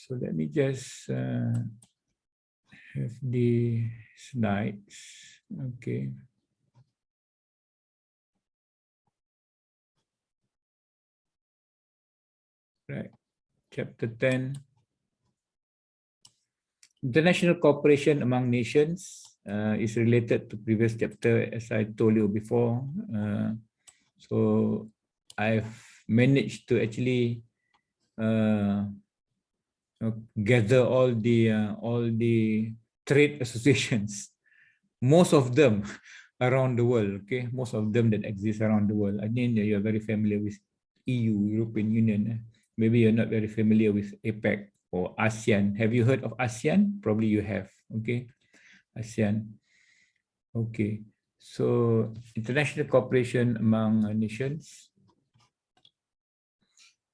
So let me just have the slides. Okay. Right. Chapter 10. International cooperation among nations is related to previous chapter, as I told you before. So I've managed to actually gather all the trade associations, most of them around the world. Okay, most of them that exist around the world. I mean, you're very familiar with EU, European Union. Maybe you're not very familiar with APEC or ASEAN. Have you heard of ASEAN? Probably you have. Okay, ASEAN. Okay, so international cooperation among nations.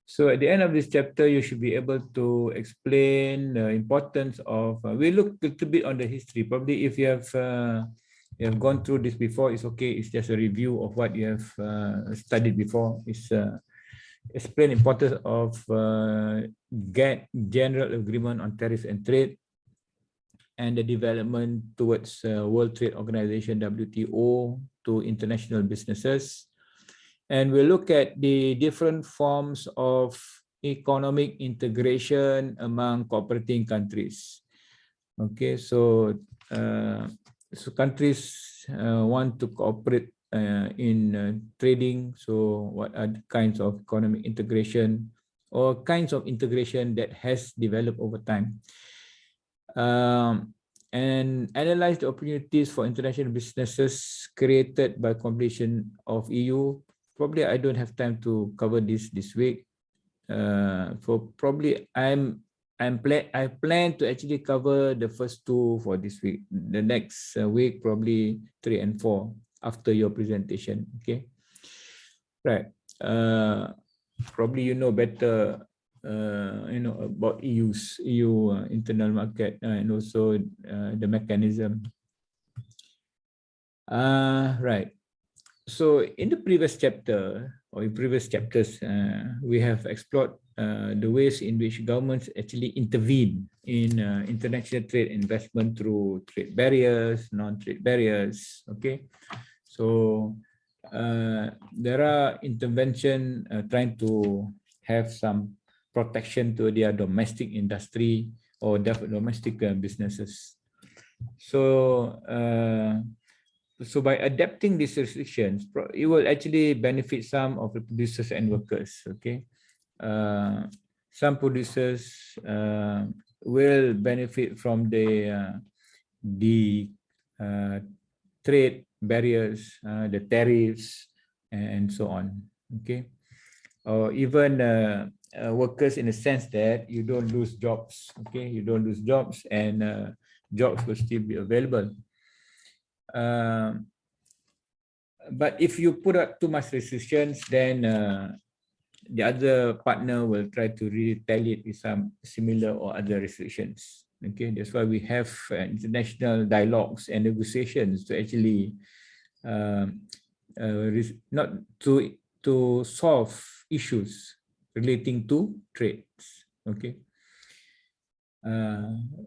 So at the end of this chapter, you should be able to explain the importance of. We look a little bit on the history. Probably if you have gone through this before, it's okay. It's just a review of what you have studied before. It's explain importance of GATT, General Agreement on Tariffs and Trade, and the development towards World Trade Organization (WTO) to international businesses. And we'll look at the different forms of economic integration among cooperating countries. Okay, so countries want to cooperate in trading. So what are the kinds of economic integration or kinds of integration that has developed over time? And analyze the opportunities for international businesses created by completion of EU. Probably I don't have time to cover this week. For probably I plan to actually cover the first two for this week. The next week probably 3 and 4 after your presentation. Okay, right. Probably you know better. About EU internal market and also the mechanism. Right. So in the previous chapter or in previous chapters, we have explored the ways in which governments actually intervene in international trade investment through trade barriers, non-trade barriers. Okay, so there are intervention trying to have some protection to their domestic industry or domestic businesses. So, so by adapting these restrictions, it will actually benefit some of the producers and workers. Okay, some producers will benefit from the trade barriers, the tariffs, and so on. Okay, or even workers in the sense that you don't lose jobs. Okay, you don't lose jobs, and jobs will still be available. But if you put up too much restrictions, then the other partner will try to retaliate with some similar or other restrictions. Okay, that's why we have international dialogues and negotiations to actually not to solve issues relating to trades. Okay,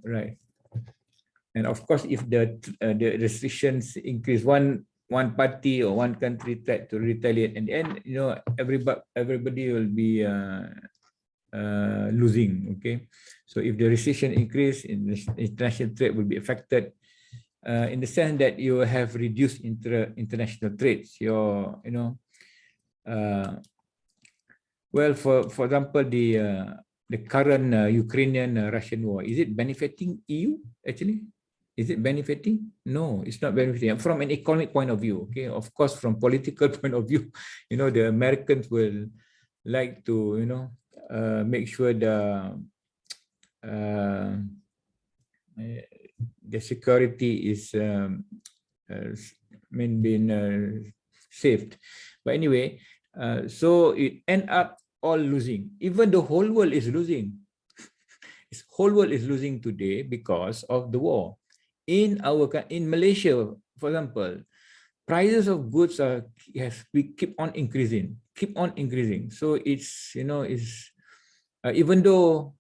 right. And of course, if the restrictions increase, one party or one country tried to retaliate, and then everybody will be losing. Okay, so if the restriction increase, international trade will be affected. In the sense that you have reduced international trades. Well, for example, the current Ukrainian-Russian war, is it benefiting EU actually? Is it benefiting? No, it's not benefiting. From an economic point of view, okay. Of course, from political point of view, the Americans will like to, make sure the security is being saved. But anyway, so it end up all losing. Even the whole world is losing. This whole world is losing today because of the war. In Malaysia, for example, prices of goods keep on increasing. So it's even though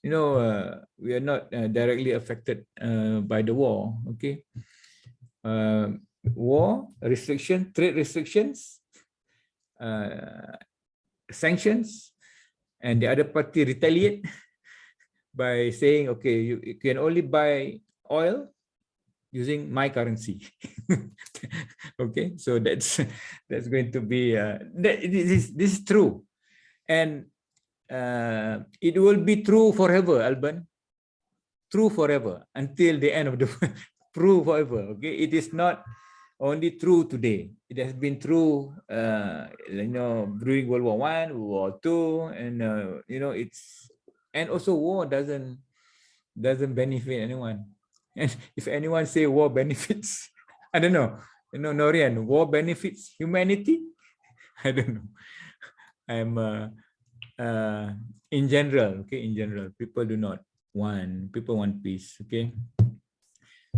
we are not directly affected by the war. Okay, war restriction, trade restrictions, sanctions, and the other party retaliate by saying, okay, you can only buy oil using my currency. Okay, so that's going to be this is true, and it will be true forever, Alban. True forever until the end of the world. True forever. Okay, it is not only true today. It has been true, during World War I, World War II, and it's, and also war doesn't benefit anyone. And if anyone say war benefits, I don't know. Norian, war benefits humanity. I don't know. I'm in general, okay. In general, people want peace, okay.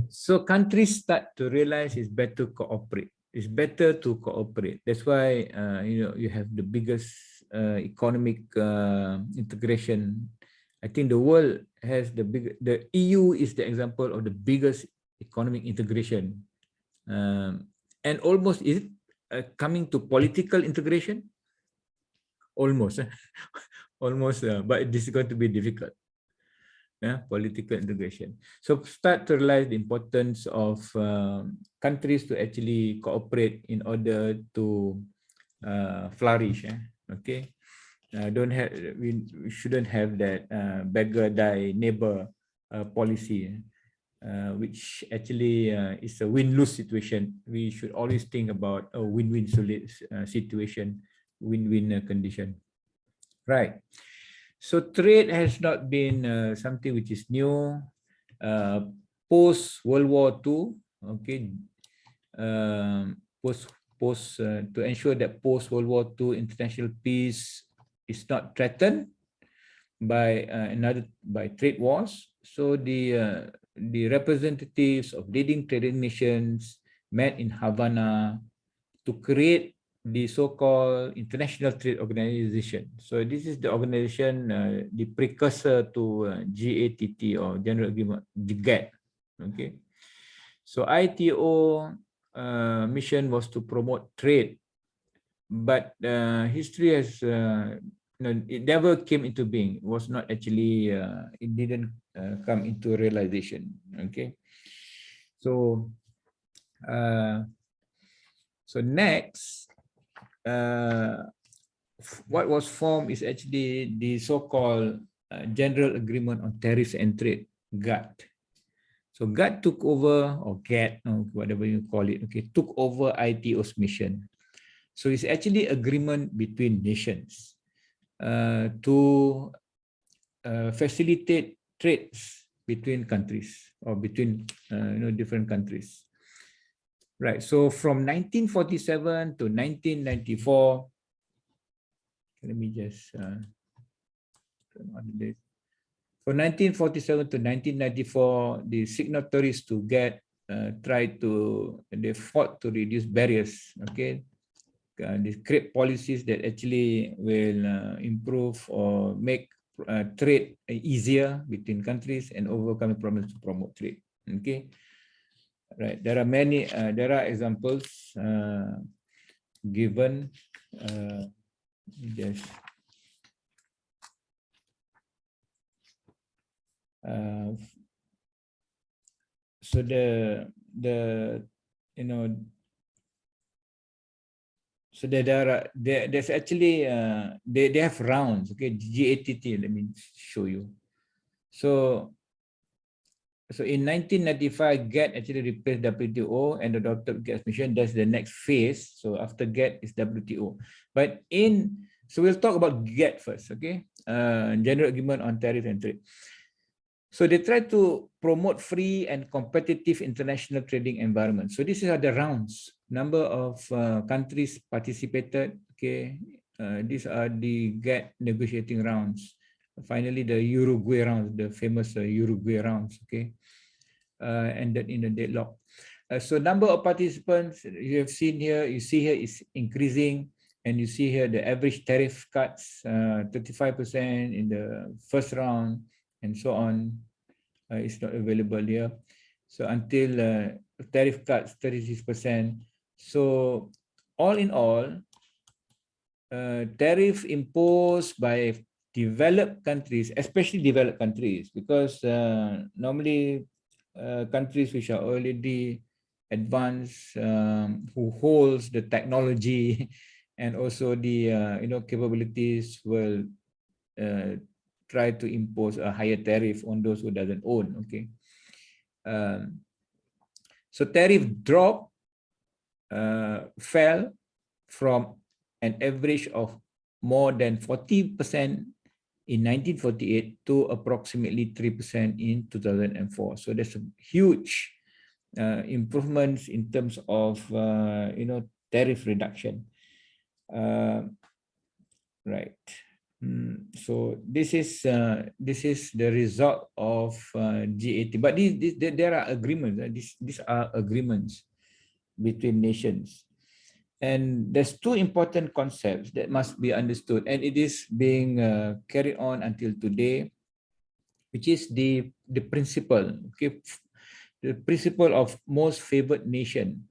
So countries start to realize it's better to cooperate. It's better to cooperate. That's why you have the biggest economic integration. I think the world has the EU is the example of the biggest economic integration, and almost is it coming to political integration? Almost, almost, but this is going to be difficult. Political integration. So start to realize the importance of countries to actually cooperate in order to flourish. Okay, we shouldn't have that beggar die neighbor policy, which actually is a win-lose situation. We should always think about a win-win situation, win-win condition, right? So trade has not been something which is new. Post World War II, okay, to ensure that post World War II international peace is not threatened by by trade wars. So the representatives of leading trading nations met in Havana to create the so-called International Trade Organization. So this is the organization, the precursor to GATT, or General Agreement, the GATT. Okay. So ITO mission was to promote trade, but history has, it never came into being. It was not actually, it didn't come into realization. Okay. So, next, what was formed is actually the so-called General Agreement on Tariffs and Trade, GATT. So GATT took over, or GATT, or whatever you call it, okay, took over ITO's mission. So it's actually agreement between nations to facilitate trades between countries, or between different countries. Right. So from 1947 to 1994. Let me just turn on the date. From 1947 to 1994, the signatories to GATT they fought to reduce barriers. Okay, they create policies that actually will improve or make trade easier between countries and overcome problems to promote trade. Okay, right. There are many. There are examples given. Yes. So so there's actually they have rounds. Okay, GATT. Let me show you. So in 1995, GATT actually replaced WTO and adopted GATT's mission. That's the next phase. So after GATT is WTO. But so we'll talk about GATT first, okay? General Agreement on Tariff and Trade. So they try to promote free and competitive international trading environment. So these are the rounds. Number of countries participated, okay? These are the GATT negotiating rounds. Finally, the Uruguay rounds, the famous Uruguay rounds, okay? Ended in a deadlock. So number of participants you have seen here, you see here is increasing, and you see here the average tariff cuts, 35% in the first round, and so on. It's not available here. So until tariff cuts 36%. So all in all, tariff imposed by developed countries, especially developed countries, because normally countries which are already advanced, who holds the technology and also the capabilities, will try to impose a higher tariff on those who doesn't own. Okay, so tariff drop fell from an average of more than 40% in 1948 to approximately 3% in 2004. So there's a huge improvements in terms of tariff reduction. Right. So this is the result of GATT. But there are agreements. These are agreements between nations. And there's two important concepts that must be understood, and it is being carried on until today, which is the principle, okay, the principle of most favored nation.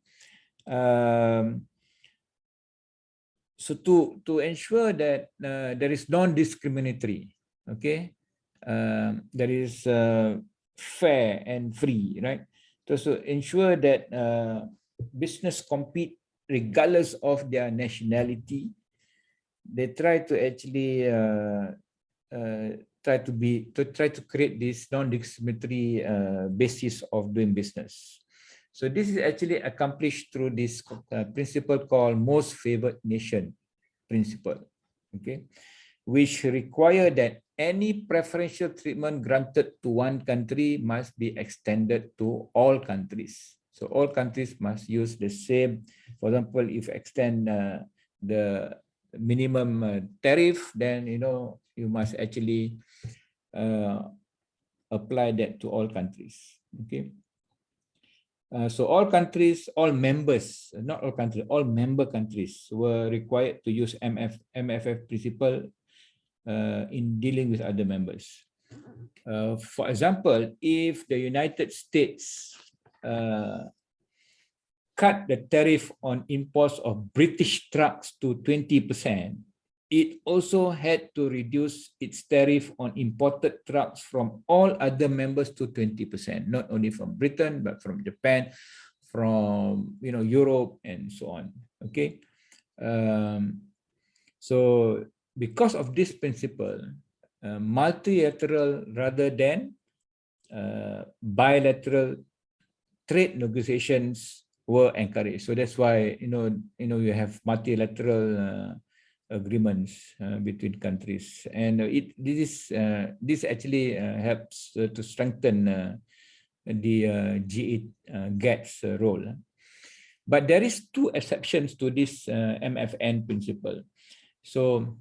So to ensure that there is non-discriminatory, okay, that is fair and free, right? So ensure that business compete regardless of their nationality. They try to actually try to create this non-discriminatory basis of doing business. So this is actually accomplished through this principle called most favored nation principle, okay, which require that any preferential treatment granted to one country must be extended to all countries. So all countries must use the same. For example, if extend the minimum tariff, then you must actually apply that to all countries. Okay. So all countries, all members, not all countries, all member countries were required to use MFF principle in dealing with other members. For example, if the United States cut the tariff on imports of British trucks to 20%, it also had to reduce its tariff on imported trucks from all other members to 20%, not only from Britain, but from Japan, from Europe, and so on. Okay. So because of this principle, multilateral rather than bilateral trade negotiations were encouraged. So that's why you have multilateral agreements between countries, and this actually helps to strengthen the GATT's role. But there is two exceptions to this MFN principle. So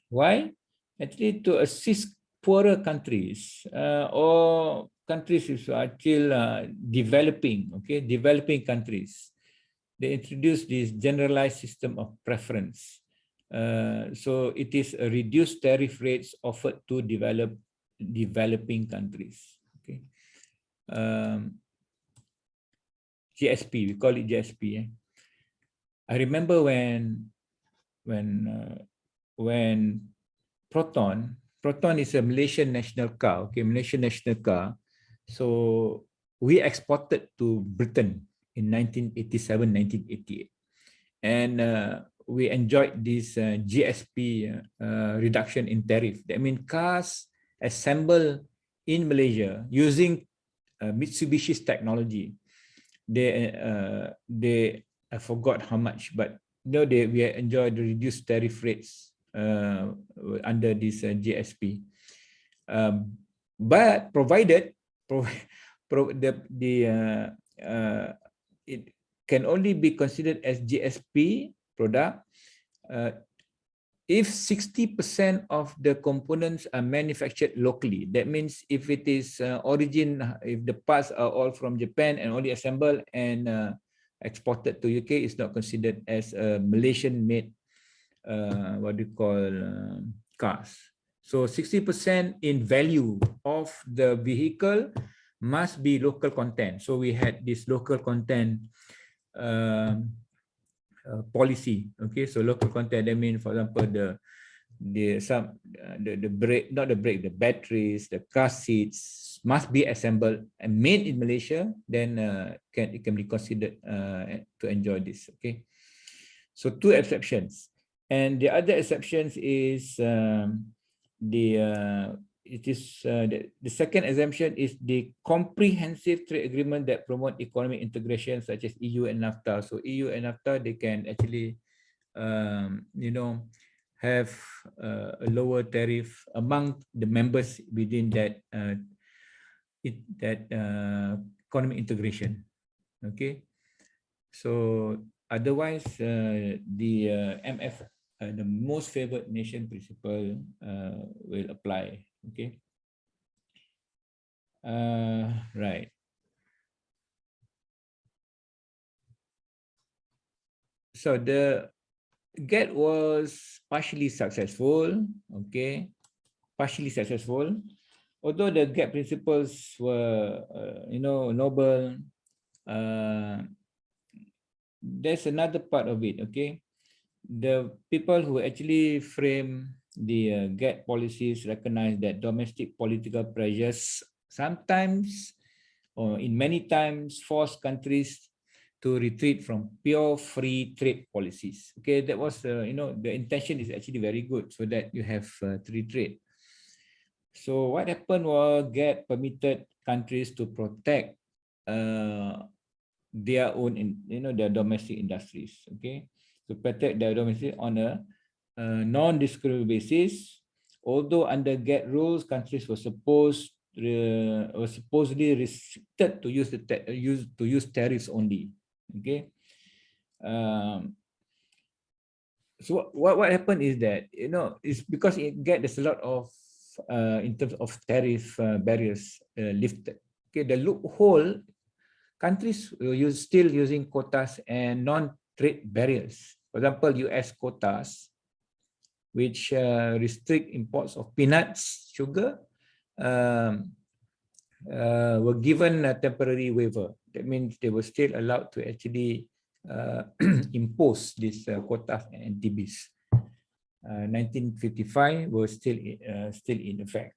why? Actually, to assist poorer countries or countries which are still developing, okay, developing countries, they introduced this generalized system of preference. So it is a reduced tariff rates offered to developing countries. Okay, GSP, we call it GSP. I remember when Proton is a Malaysian national car. Okay, Malaysian national car. So we exported to Britain in 1987, 1988, and we enjoyed this GSP reduction in tariff. That means cars assembled in Malaysia using Mitsubishi's technology. They I forgot how much, but we enjoyed the reduced tariff rates under this GSP. But provided it can only be considered as GSP product if 60% of the components are manufactured locally. That means if it is if the parts are all from Japan and only assembled and exported to UK, it's not considered as a Malaysian made cars. So 60% in value of the vehicle must be local content. So we had this local content policy. Okay, so local content, that means, for example, the brake, not the brake, the batteries, the car seats must be assembled and made in Malaysia. Then it can be considered to enjoy this. Okay, so 2 exceptions, and the other exceptions is the second exemption is the comprehensive trade agreement that promote economic integration, such as EU and NAFTA. So EU and NAFTA, they can actually have a lower tariff among the members within that economic integration. Okay, so otherwise the MF, the most favored nation principle will apply. Okay, right. So the GATT was partially successful. Okay, partially successful. Although the GATT principles were, noble, there's another part of it. Okay, the people who actually frame the GATT policies recognize that domestic political pressures sometimes, or in many times, force countries to retreat from pure free trade policies. Okay, that was, the intention is actually very good, so that you have free trade. So what happened was GATT permitted countries to protect their own, their domestic industries. Okay, to protect their domestic on a non-discriminatory basis. Although under GATT rules, countries were supposedly restricted to use tariffs only. Okay. So what happened is that, it's because in GATT there's a lot of in terms of tariff barriers lifted. Okay, the loophole, countries will still using quotas and non-trade barriers. For example, US quotas, which restrict imports of peanuts, sugar, were given a temporary waiver. That means they were still allowed to actually impose these quotas and NTBs. 1955 was still in effect.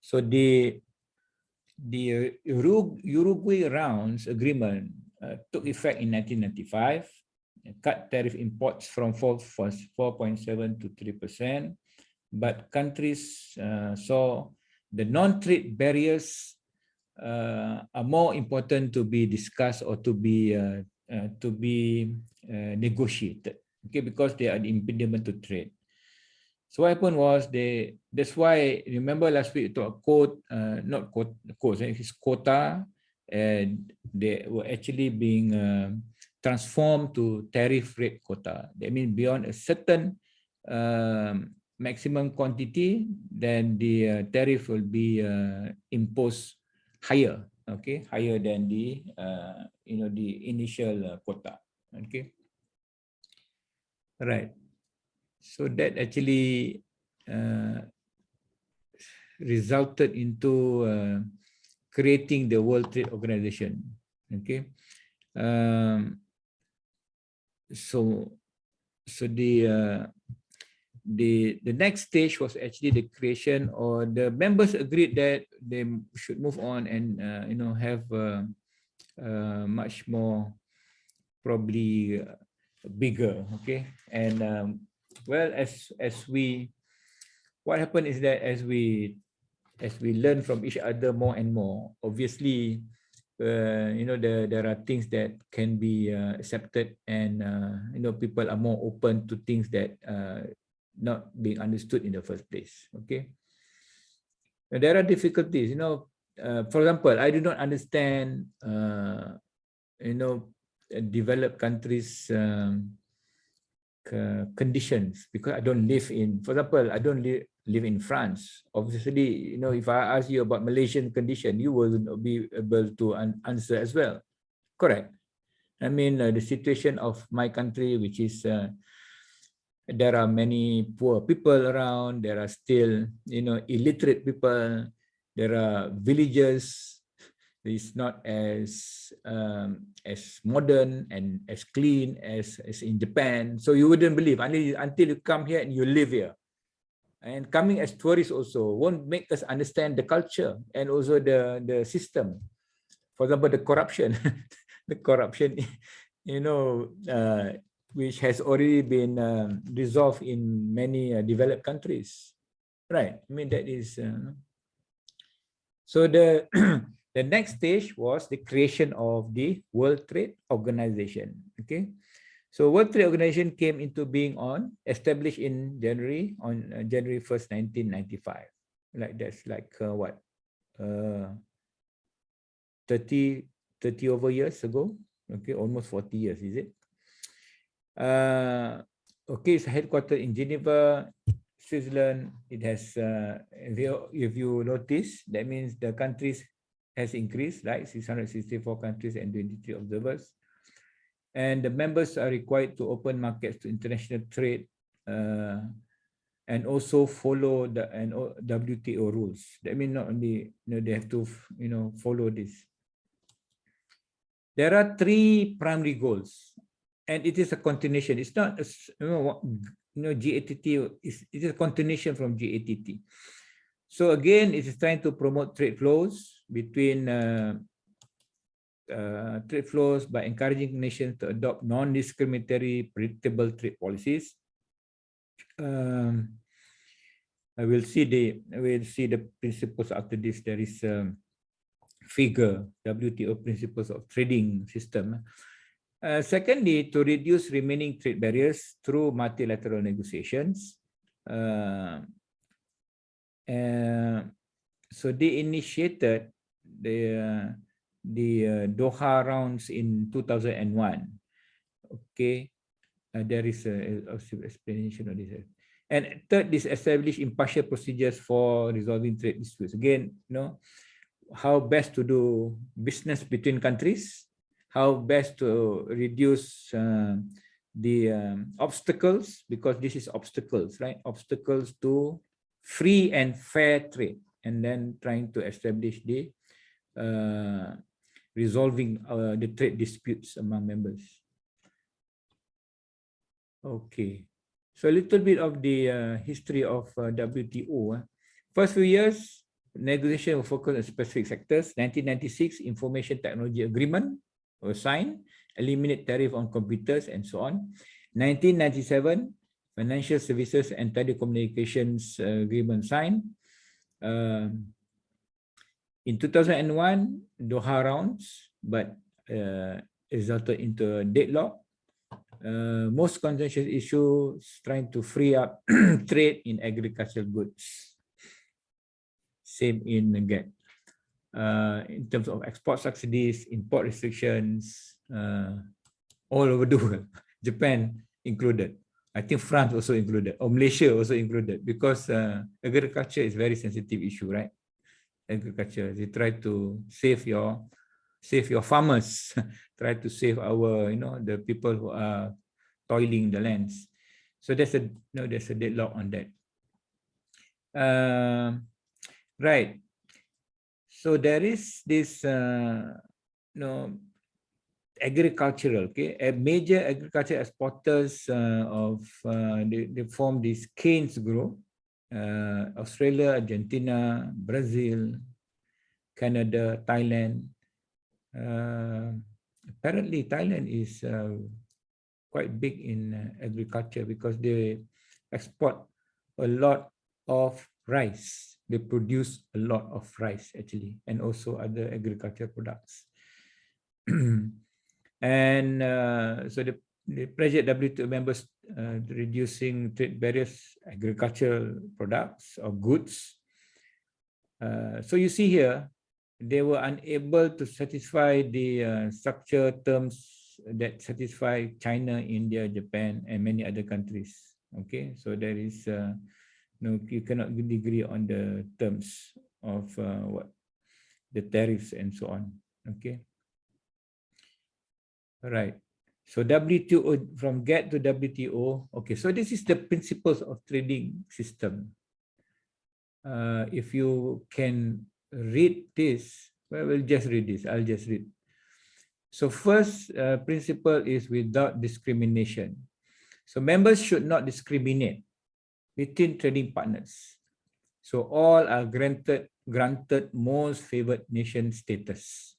So the Uruguay Rounds Agreement took effect in 1995. Cut tariff imports from 4.7 to 3%, but countries saw the non-trade barriers are more important to be discussed or to be negotiated. Okay, because they are the impediment to trade. So what happened was that's why, remember last week we talked it's quota, and they were actually being transformed to tariff rate quota. That means beyond a certain maximum quantity, then the tariff will be imposed higher, okay, higher than the the initial quota. Okay, right. So that actually resulted into creating the World Trade Organization. Okay, so the next stage was actually the creation, or the members agreed that they should move on and have much more, probably bigger. Okay, and well, what happened is that as we learn from each other more and more, obviously there are things that can be accepted, and people are more open to things that not being understood in the first place. Okay, there are difficulties. For example, I do not understand developed countries conditions, because I don't live in, for example, I don't live in France. Obviously, if I ask you about Malaysian condition, you will be able to answer as well. Correct. I mean, the situation of my country, which is there are many poor people around. There are still, illiterate people. There are villages. It's not as modern and as clean as in Japan. So you wouldn't believe until you come here and you live here. And coming as tourists also won't make us understand the culture and also the system. For example, the corruption, the corruption, which has already been resolved in many developed countries, right? I mean, that is so the the next stage was the creation of the World Trade Organization. Okay, so World Trade Organization came into being established in January 1st, 1995. Like that's like what 30 over years ago. Okay, almost 40 years, is it? Okay, it's headquartered in Geneva, Switzerland. It has, if you notice, that means the countries has increased, right? 664 countries and 23 observers. And the members are required to open markets to international trade and also follow the WTO rules. That means not only they have to follow this. There are 3 primary goals, and it is a continuation. It's not GATT. It is a continuation from GATT. So again, it is trying to promote trade flows between by encouraging nations to adopt non-discriminatory, predictable trade policies. We'll see the principles after this. There is figure WTO principles of trading system. Secondly, to reduce remaining trade barriers through multilateral negotiations. So they initiated the Doha rounds in 2001. Okay, there is a explanation of this. And third is establish impartial procedures for resolving trade disputes. Again, how best to do business between countries, how best to reduce the obstacles, because this is obstacles, right? Obstacles to free and fair trade, and then trying to establish the resolving the trade disputes among members. Okay, so a little bit of the history of WTO. First few years, negotiation will focus on specific sectors. 1996, Information Technology Agreement was signed, eliminate tariff on computers and so on. 1997, Financial Services and Telecommunications Agreement signed. In 2001, Doha rounds, but resulted into a deadlock. Most contentious issues trying to free up trade in agricultural goods. Same in GATT. In terms of export subsidies, import restrictions, all over the world, Japan included. I think France also included, or Malaysia also included, because agriculture is a very sensitive issue, right? Agriculture, they try to save your farmers, try to save our, the people who are toiling the lands. So there's a deadlock on that. Right. So there is this, agricultural, okay, a major agriculture exporters they form this canes group. Australia, Argentina, Brazil, Canada, Thailand. Apparently, Thailand is quite big in agriculture because they export a lot of rice. They produce a lot of rice actually, and also other agriculture products. And so the pressure WTO members reducing trade barriers, agricultural products or goods. So you see here, they were unable to satisfy the structure terms that satisfy China, India, Japan, and many other countries. Okay, so there is you cannot agree on the terms of what the tariffs and so on. Okay, all right. So WTO, from GATT to WTO. Okay, so this is the principles of trading system. If you can read this, well, we'll just read this. I'll just read. So first principle is without discrimination. So members should not discriminate between trading partners. So all are granted most favored nation status.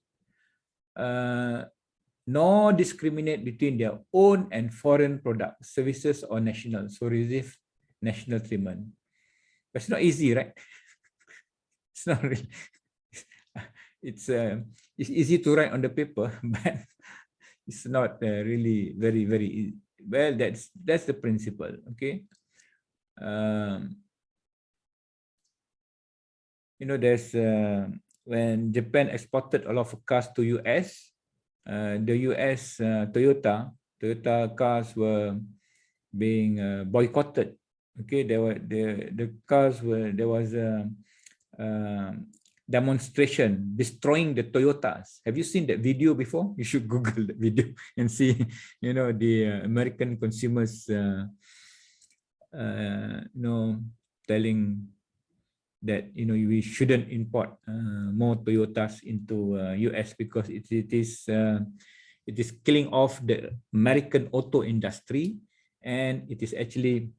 Nor discriminate between their own and foreign products, services, or national. So receive national treatment. But it's not easy, right? It's not really. It's easy to write on the paper, but it's not really very easy. Well, that's the principle. Okay. You know, there's when Japan exported a lot of cars to US. The US Toyota cars were being boycotted. Okay, the cars were, there was a demonstration destroying the Toyotas. Have you seen that video before? You should Google the video and see, you know, the American consumers, you know, telling that, you know, we shouldn't import more Toyotas into US because it is killing off the American auto industry, and it is actually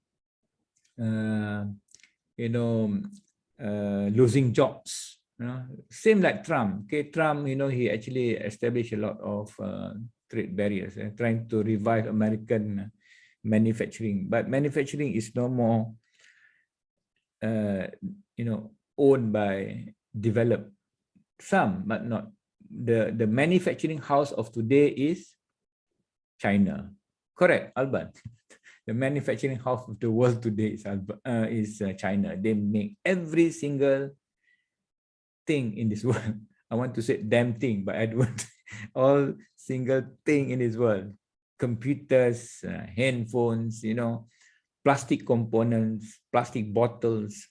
you know, losing jobs. You know, same like Trump. Okay, Trump, you know, he actually established a lot of trade barriers, trying to revive American manufacturing, but manufacturing is no more you know, owned by developed, some but not the manufacturing house of today is China. Correct, Alban? The manufacturing house of the world today is China. They make every single thing in this world. I want to say damn thing, but I don't. All single thing in this world: computers, handphones, you know, plastic components, plastic bottles,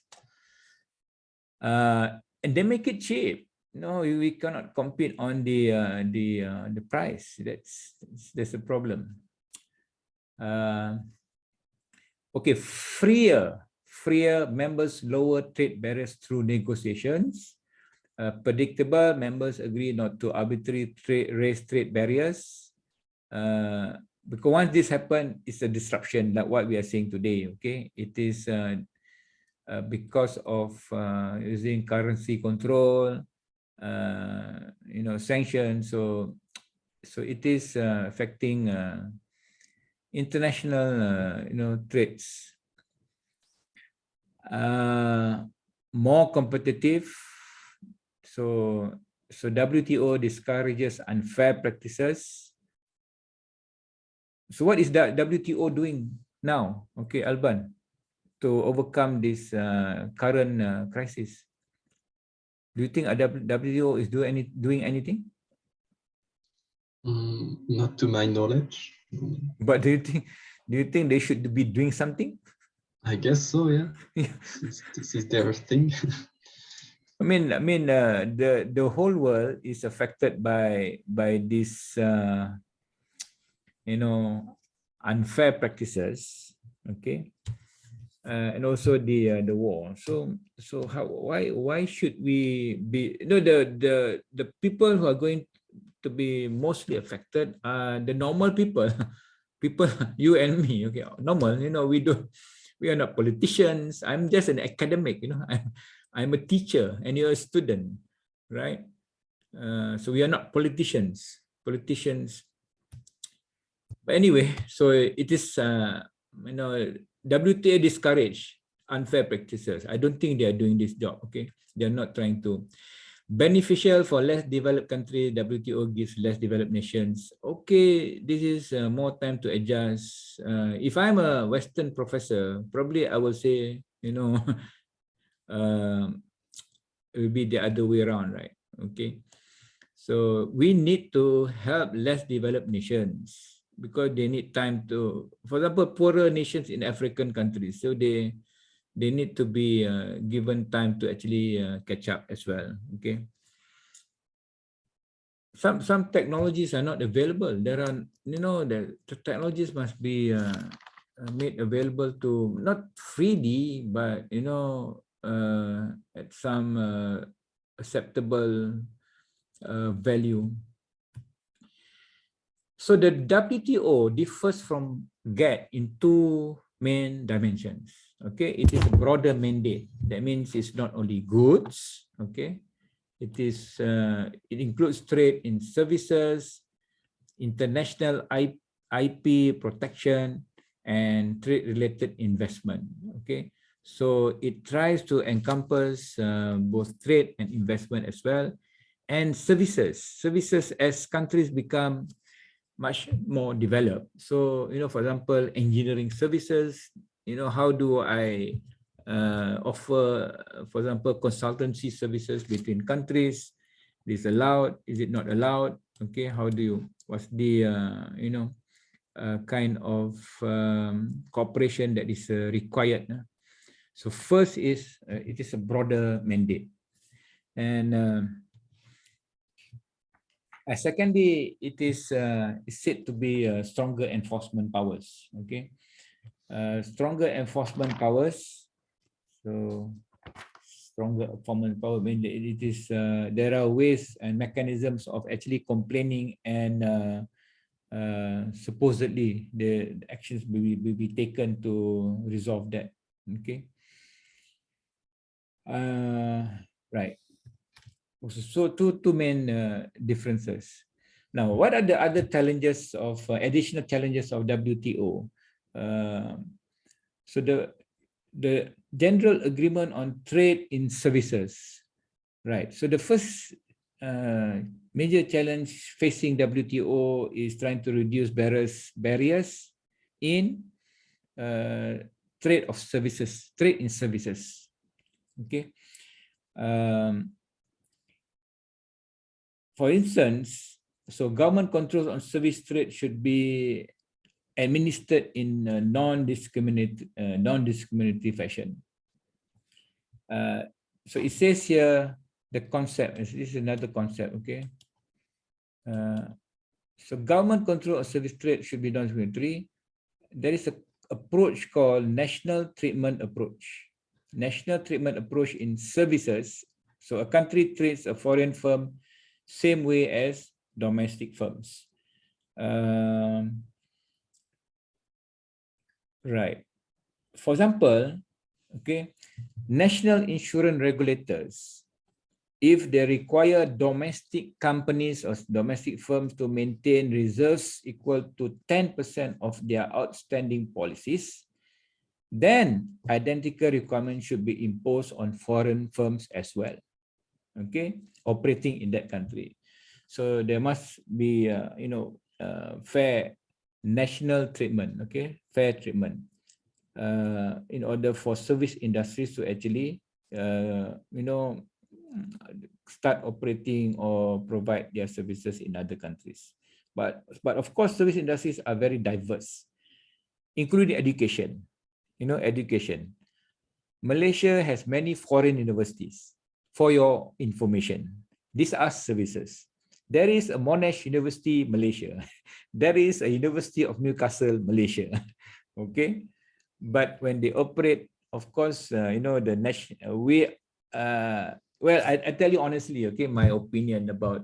and they make it cheap. No, we cannot compete on the price. That's a problem. Okay, freer members lower trade barriers through negotiations. Predictable, members agree not to arbitrarily raise trade barriers. Because once this happens, it's a disruption, like what we are seeing today. Okay, it is because of using currency control, you know, sanctions. So it is affecting international, you know, trades. More competitive. So WTO discourages unfair practices. So what is the WTO doing now? Okay, Alban, to overcome this current crisis? Do you think WTO is doing anything? Not to my knowledge. But do you think they should be doing something? I guess so, yeah. This is their thing. I mean, the whole world is affected by this, you know, unfair practices. Okay. And also the war. So why should we be, you know, the people who are going to be mostly affected are the normal people. People, you and me. Okay, normal, you know, we are not politicians. I'm just an academic, you know. I'm a teacher and you're a student, right? So we are not politicians. But anyway, so it is you know, WTA discourage unfair practices. I don't think they are doing this job. Okay, they are not trying to. Beneficial for less developed countries. WTO gives less developed nations. Okay, this is more time to adjust. If I'm a Western professor, probably I will say, you know, it will be the other way around, right? Okay, so we need to help less developed nations, because they need time to, for example, poorer nations in African countries. So they need to be given time to actually catch up as well. Okay. some technologies are not available. There are, the technologies must be made available to not freely, but at some acceptable value. So the WTO differs from GATT in two main dimensions. Okay, it is a broader mandate. That means it's not only goods. Okay, it includes trade in services, international IP protection, and trade-related investment. Okay, so it tries to encompass both trade and investment as well, and services. Services as countries become much more developed. So, for example, engineering services, how do I offer, for example, consultancy services between countries? Is allowed? Is it not allowed? Okay, how do you, what's the, kind of cooperation that is required? So first is, it is a broader mandate. And secondly, it is said to be stronger enforcement powers. Okay, stronger enforcement powers. So stronger enforcement power means it is there are ways and mechanisms of actually complaining, and supposedly the actions will be taken to resolve that. Okay. Right. So two main differences. Now, what are the other challenges of additional challenges of WTO? So the general agreement on trade in services, right? So the first major challenge facing WTO is trying to reduce barriers in trade of services, trade in services. Okay. For instance, so government controls on service trade should be administered in a non-discriminatory fashion. So it says here the concept. This is another concept. Okay. So government control of service trade should be non-discriminatory. There is an approach called national treatment approach. National treatment approach in services. So a country treats a foreign firm same way as domestic firms. Right. For example, okay, national insurance regulators, if they require domestic companies or domestic firms to maintain reserves equal to 10% of their outstanding policies, then identical requirements should be imposed on foreign firms as well. Okay, operating in that country. So there must be, fair national treatment. Okay, fair treatment in order for service industries to actually, start operating or provide their services in other countries. But of course, service industries are very diverse, including education. Education. Malaysia has many foreign universities. For your information, these are services. There is a Monash University, Malaysia. There is a University of Newcastle, Malaysia. Okay, but when they operate, of course, the national well, I tell you honestly, okay, my opinion about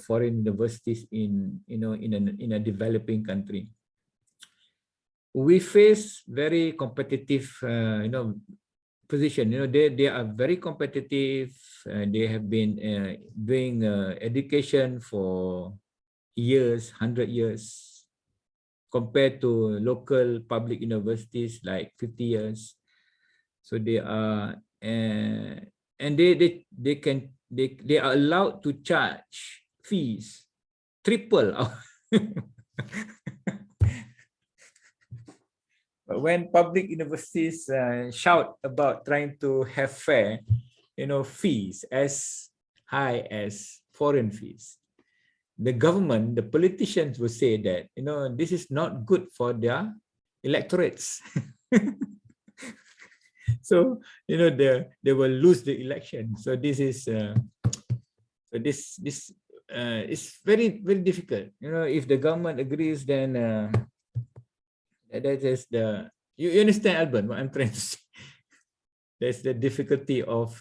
foreign universities in a developing country. We face very competitive position. They are very competitive. They have been doing education for years, 100 years, compared to local public universities like 50 years. So they are, and they are allowed to charge fees triple. But when public universities shout about trying to have fair, fees as high as foreign fees, the government, the politicians will say that, this is not good for their electorates. So, they will lose the election. So this is, it's very, very difficult. You know, if the government agrees, then that is the, you understand, Alban, what I'm trying to say. There's the difficulty of,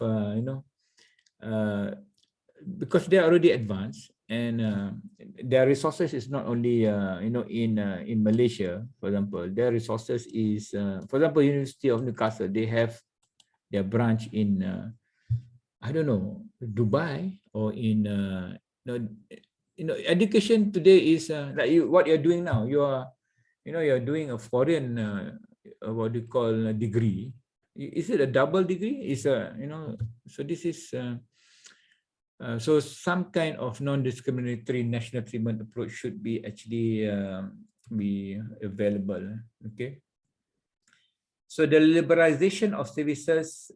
because they are already advanced, and their resources is not only, in Malaysia, for example. Their resources is, for example, University of Newcastle, they have their branch in, I don't know, Dubai, or in, education today is like what you're doing now. You are, you're doing a foreign, what do you call, a degree. Is it a double degree? Is a, so this is, so some kind of non-discriminatory national treatment approach should be actually be available. Okay. So the liberalization of services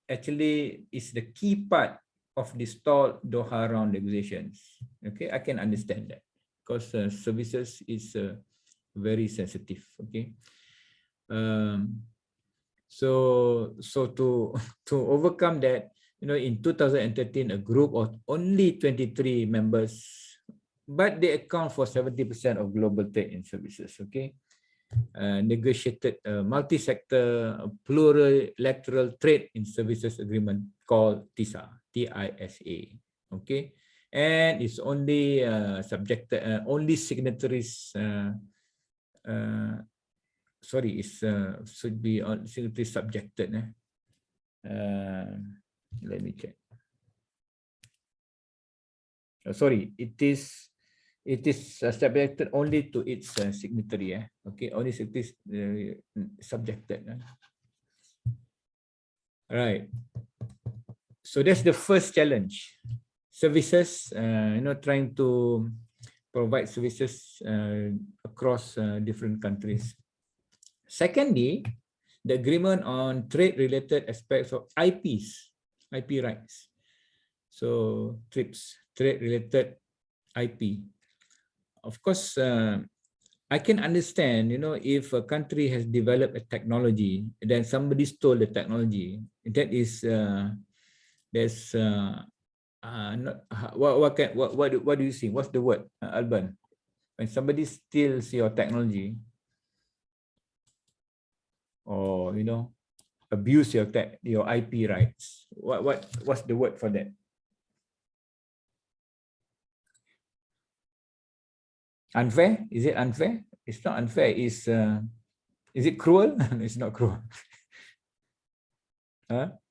actually is the key part of the stalled Doha round negotiations. Okay, I can understand that because services is very sensitive. Okay. So to overcome that, in 2013, a group of only 23 members, but they account for 70% of global trade in services. Okay, negotiated a multi-sector plurilateral trade in services agreement called TISA, TISA. Okay, and it's only subjected, only signatories. Sorry, it should be on signatory subjected. Let me check. Sorry, it is subjected only to its signatory. Okay, only it is subjected. All right. So that's the first challenge. Services, trying to provide services across different countries. Secondly, the agreement on trade-related aspects of IPs, IP rights. So TRIPS, trade-related IP. Of course, I can understand, if a country has developed a technology, then somebody stole the technology. That is, there's not what do you see? What's the word, Alban? When somebody steals your technology, or abuse your IP rights, what's the word for that? Unfair? Is it unfair? It's not unfair. Is it cruel? It's not cruel.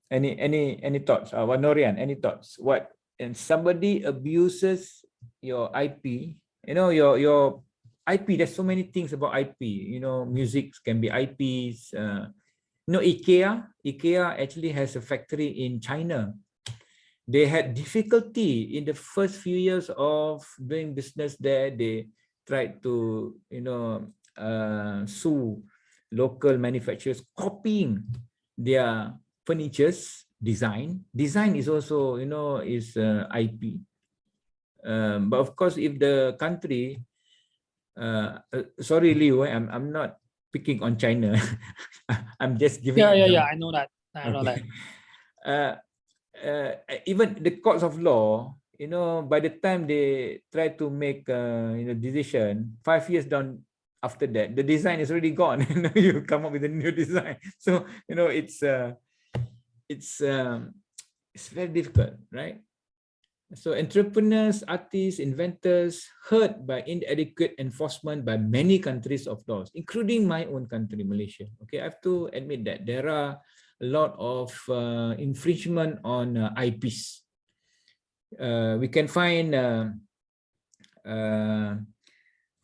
Any thoughts? Norian, any thoughts? What? And somebody abuses your IP, your IP, there's so many things about IP, music can be IPs. IKEA actually has a factory in China. They had difficulty in the first few years of doing business there. They tried to, sue local manufacturers copying their furniture's design. Design is also, is IP. But of course, if the country, sorry, Liu, I'm not picking on China. I'm just giving. Yeah. I know that. I know that. Even the courts of law, by the time they try to make decision, 5 years down after that, the design is already gone. You come up with a new design. So it's very difficult, right? So entrepreneurs, artists, inventors hurt by inadequate enforcement by many countries of laws, including my own country, Malaysia. Okay, I have to admit that there are a lot of infringement on IPs. We can find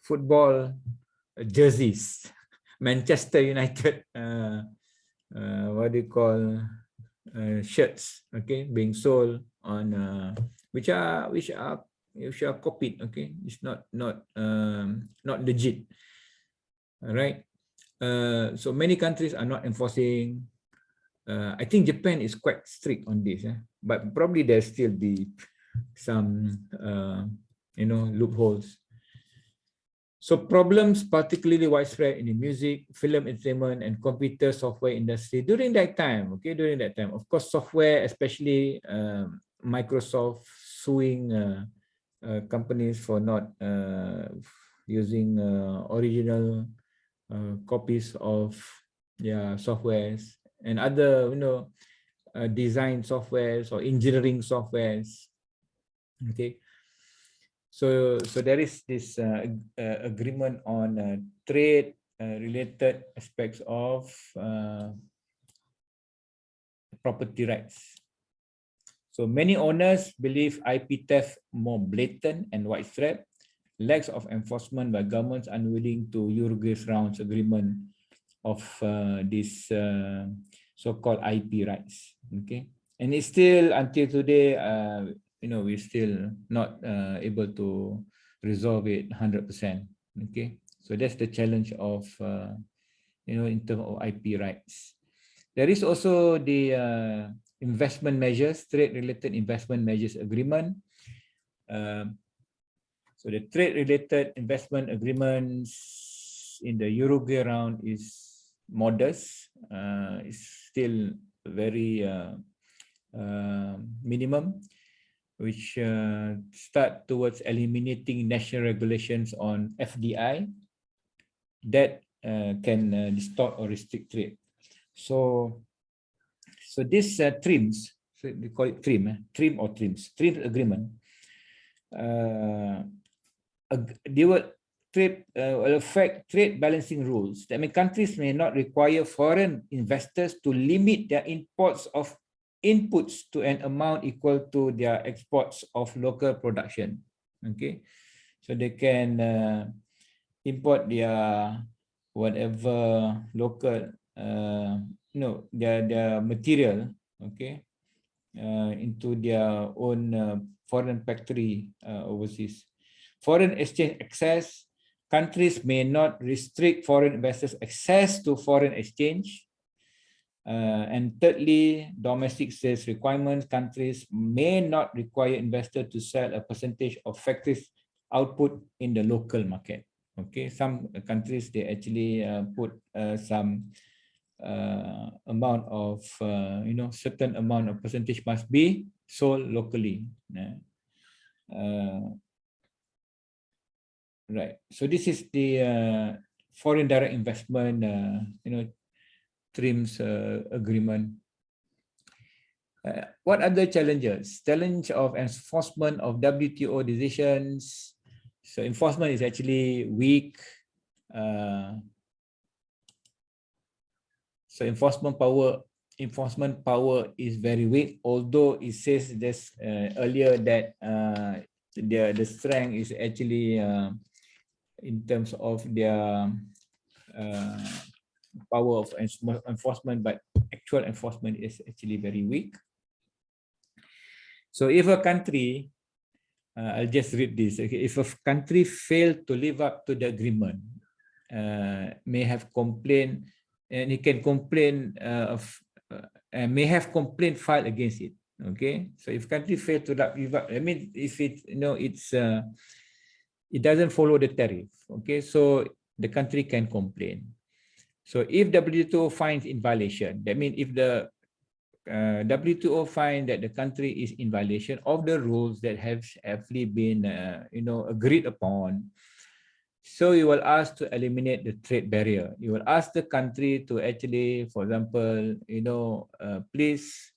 football jerseys, Manchester United, what do you call, shirts, okay, being sold on which are copied. Okay, it's not legit. All right. So many countries are not enforcing. I think Japan is quite strict on this, but probably there still be some loopholes. So problems particularly widespread in the music, film, entertainment, and computer software industry during that time. Okay, of course, software, especially Microsoft suing companies for not using original copies of softwares and other design softwares or engineering softwares. Okay, so there is this agreement on trade related aspects of property rights. So many owners believe IP theft more blatant and widespread. Lacks of enforcement by governments unwilling to Uruguay's rounds agreement of this so-called IP rights. Okay, and it's still until today, we're still not able to resolve it 100%. Okay, so that's the challenge of in terms of IP rights. There is also the investment measures, trade-related investment measures agreement. So the trade-related investment agreements in the Uruguay round is modest. It's still very minimum, which start towards eliminating national regulations on FDI that can distort or restrict trade. So this TRIMS, so we call it TRIMS agreement. They will affect trade balancing rules. That means countries may not require foreign investors to limit their imports of inputs to an amount equal to their exports of local production. Okay, so they can import their whatever local their material, okay, into their own foreign factory overseas. Foreign exchange access, countries may not restrict foreign investors' access to foreign exchange. And thirdly, domestic sales requirements, countries may not require investors to sell a percentage of factories output in the local market. Okay, some countries, they actually put some amount of certain amount of percentage must be sold locally. Right, so this is the foreign direct investment TRIMS agreement. What other challenges? Challenge of enforcement of WTO decisions. So enforcement is actually weak. So enforcement power is very weak, although it says this earlier that the strength is actually in terms of their power of enforcement, but actual enforcement is actually very weak. So if a country, I'll just read this. Okay, if a country failed to live up to the agreement, may have complaint, and it can complain may have complaint filed against it. Okay, so if country fail to live up, I mean, if it it doesn't follow the tariff. Okay, so the country can complain. So if WTO finds in violation, that means if the WTO find that the country is in violation of the rules that have actually been agreed upon, so you will ask to eliminate the trade barrier. You will ask the country to actually, for example, please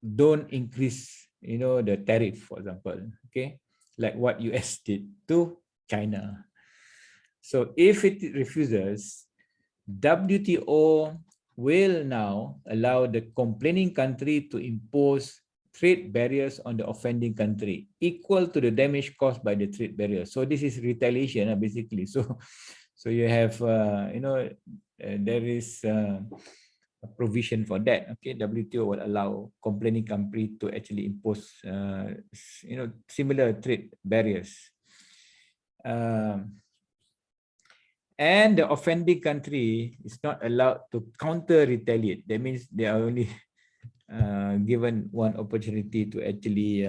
don't increase the tariff, for example, okay, like what US did to China. So if it refuses, WTO will now allow the complaining country to impose trade barriers on the offending country equal to the damage caused by the trade barrier. So this is retaliation, basically. So you have there is a provision for that. Okay, WTO will allow complaining country to actually impose similar trade barriers. And the offending country is not allowed to counter retaliate. That means they are only given one opportunity to actually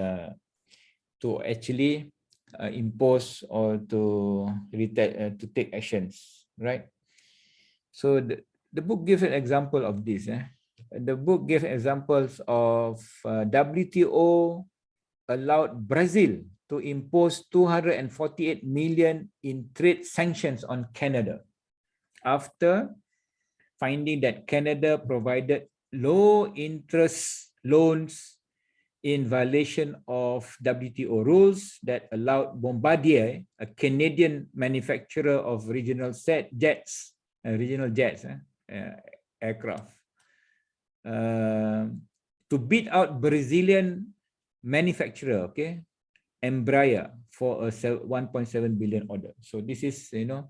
impose or to take actions, right? So the book gives an example of this. The book gives examples of WTO allowed Brazil to impose 248 million in trade sanctions on Canada after finding that Canada provided low interest loans in violation of WTO rules that allowed Bombardier, a Canadian manufacturer of regional jets, aircraft, to beat out Brazilian manufacturer, okay, Embraer, for a 1.7 billion order. So this is, so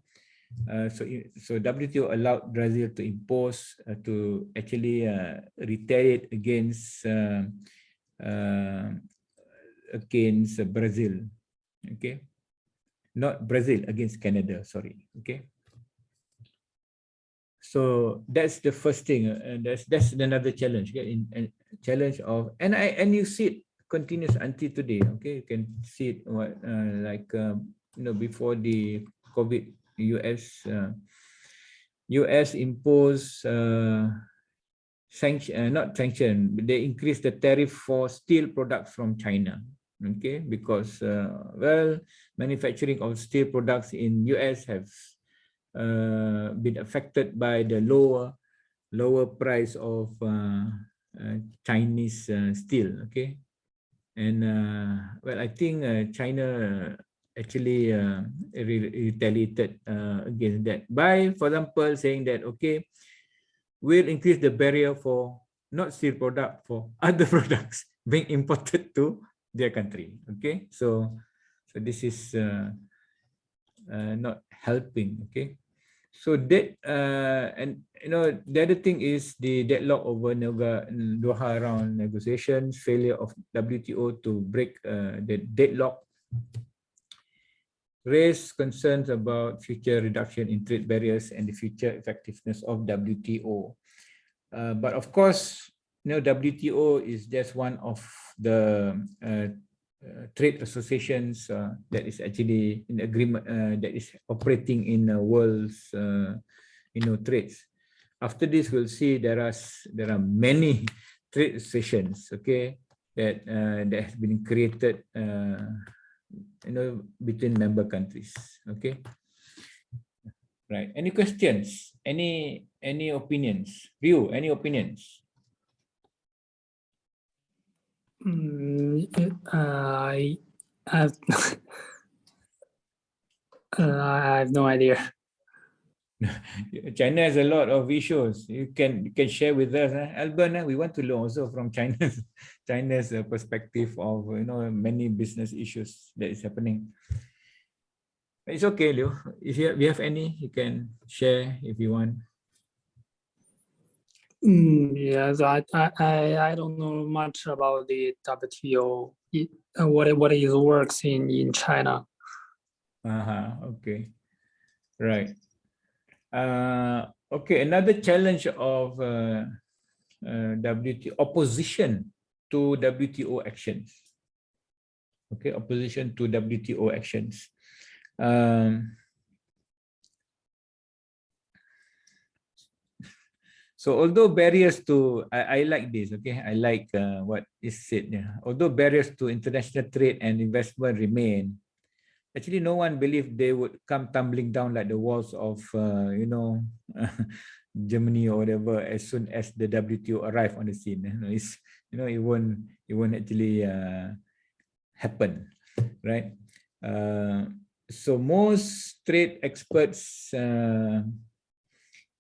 WTO allowed Brazil to impose, to actually retaliate against Brazil, okay, not Brazil, against Canada, sorry, okay. So that's the first thing, and that's another challenge, okay? Challenge of, and you see it continues until today, okay. You can see it before the COVID, US imposed not sanction, but they increased the tariff for steel products from China, okay, because manufacturing of steel products in US have been affected by the lower price of Chinese steel, okay. And I think China actually retaliated against that by, for example, saying that, okay, we'll increase the barrier for not steel product, for other products being imported to their country, okay. So this is not helping, okay. So that and the other thing is the deadlock over Doha round negotiations, failure of WTO to break the deadlock, raised concerns about future reduction in trade barriers and the future effectiveness of WTO. But of course, WTO is just one of the trade associations that is actually in agreement, that is operating in the world's trades. After this, we'll see there are many trade associations, okay, that has been created between member countries, okay. Right, any questions, any opinions, any opinions? I have I have no idea. China has a lot of issues. You can share with us, Alban. We want to learn also from China's perspective of many business issues that is happening. It's okay, Liu. If we have any, you can share if you want. Yes, I don't know much about the WTO. What it works in China. Okay, right. Okay, another challenge of WTO, opposition to WTO actions. Okay, opposition to WTO actions. So although barriers to, I like this, okay, I like what is said. Yeah. Although barriers to international trade and investment remain, actually no one believed they would come tumbling down like the walls of, Germany or whatever as soon as the WTO arrived on the scene. It won't actually happen, right? So most trade experts,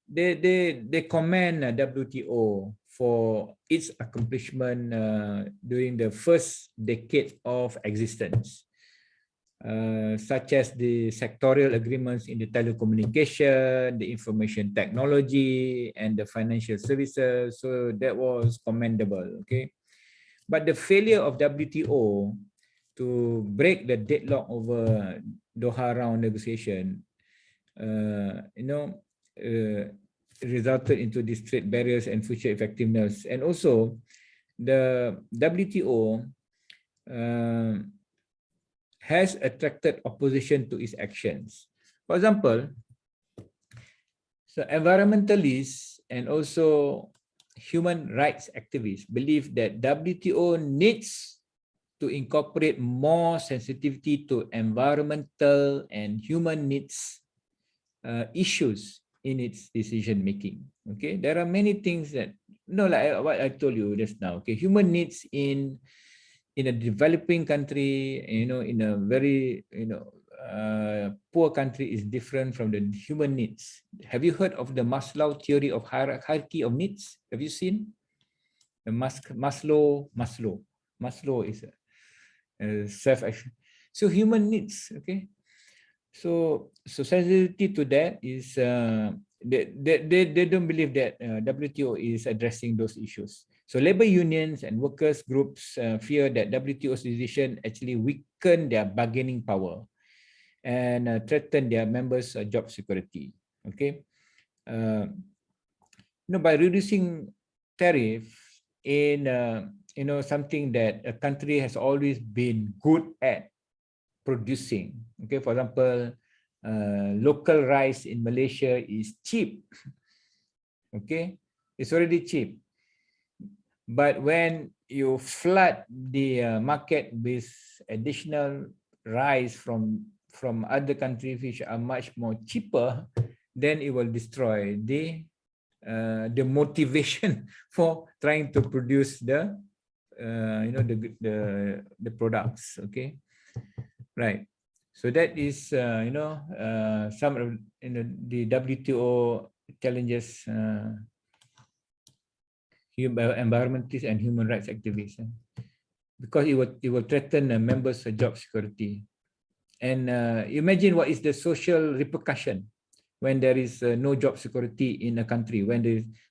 they commend WTO for its accomplishment during the first decade of existence, such as the sectorial agreements in the telecommunication, the information technology, and the financial services. So that was commendable, okay? But the failure of WTO to break the deadlock over Doha round negotiation, resulted into these trade barriers and future effectiveness. And also, the WTO has attracted opposition to its actions. For example, so environmentalists and also human rights activists believe that WTO needs to incorporate more sensitivity to environmental and human needs issues in its decision making. Okay, there are many things that, like what I told you just now. Okay, human needs in a developing country, in a very poor country is different from the human needs. Have you heard of the Maslow theory of hierarchy of needs? Have you seen the Maslow is a self-action. So human needs, okay. So sensitivity to that is they don't believe that WTO is addressing those issues. So labor unions and workers groups fear that WTO's decision actually weaken their bargaining power and threaten their members' job security. Okay, by reducing tariff in something that a country has always been good at producing. Okay, for example, local rice in Malaysia is cheap. Okay, it's already cheap. But when you flood the market with additional rice from other countries which are much more cheaper, then it will destroy the motivation for trying to produce the products. Okay, right. So that is some of the WTO challenges. Environmentalists and human rights activists, because it will threaten members' job security. And imagine what is the social repercussion when there is no job security in a country, when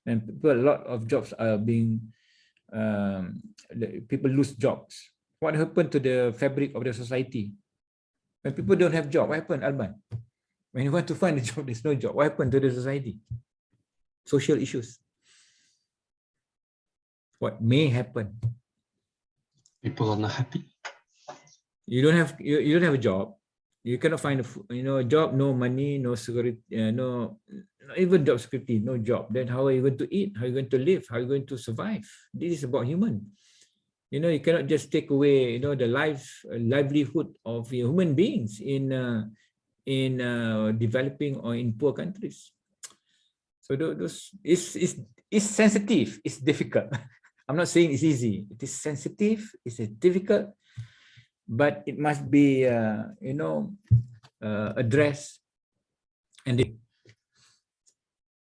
a lot of jobs are being people lose jobs. What happened to the fabric of the society? When people don't have job, what happened, Alban? When you want to find a job, there's no job. What happened to the society? Social issues. What may happen? People are not happy. You don't have a job. You cannot find a job, no money, no security, no even job security, no job. Then how are you going to eat? How are you going to live? How are you going to survive? This is about human. You cannot just take away the livelihood of human beings in developing or in poor countries. So those is sensitive. It's difficult. I'm not saying it's easy. It is sensitive. It's difficult, but it must be addressed. And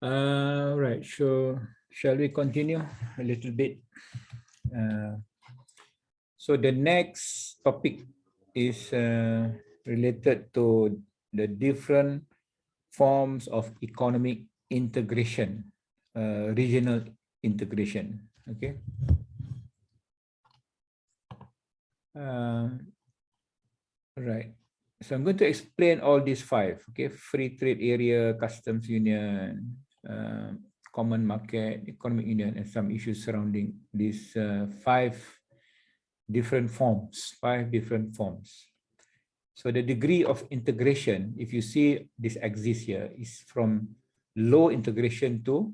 right. So shall we continue a little bit? So the next topic is related to the different forms of economic integration, regional integration. Okay. Right. So I'm going to explain all these five. Okay, free trade area, customs union, common market, economic union, and some issues surrounding these five different forms. So the degree of integration, if you see this axis here, is from low integration to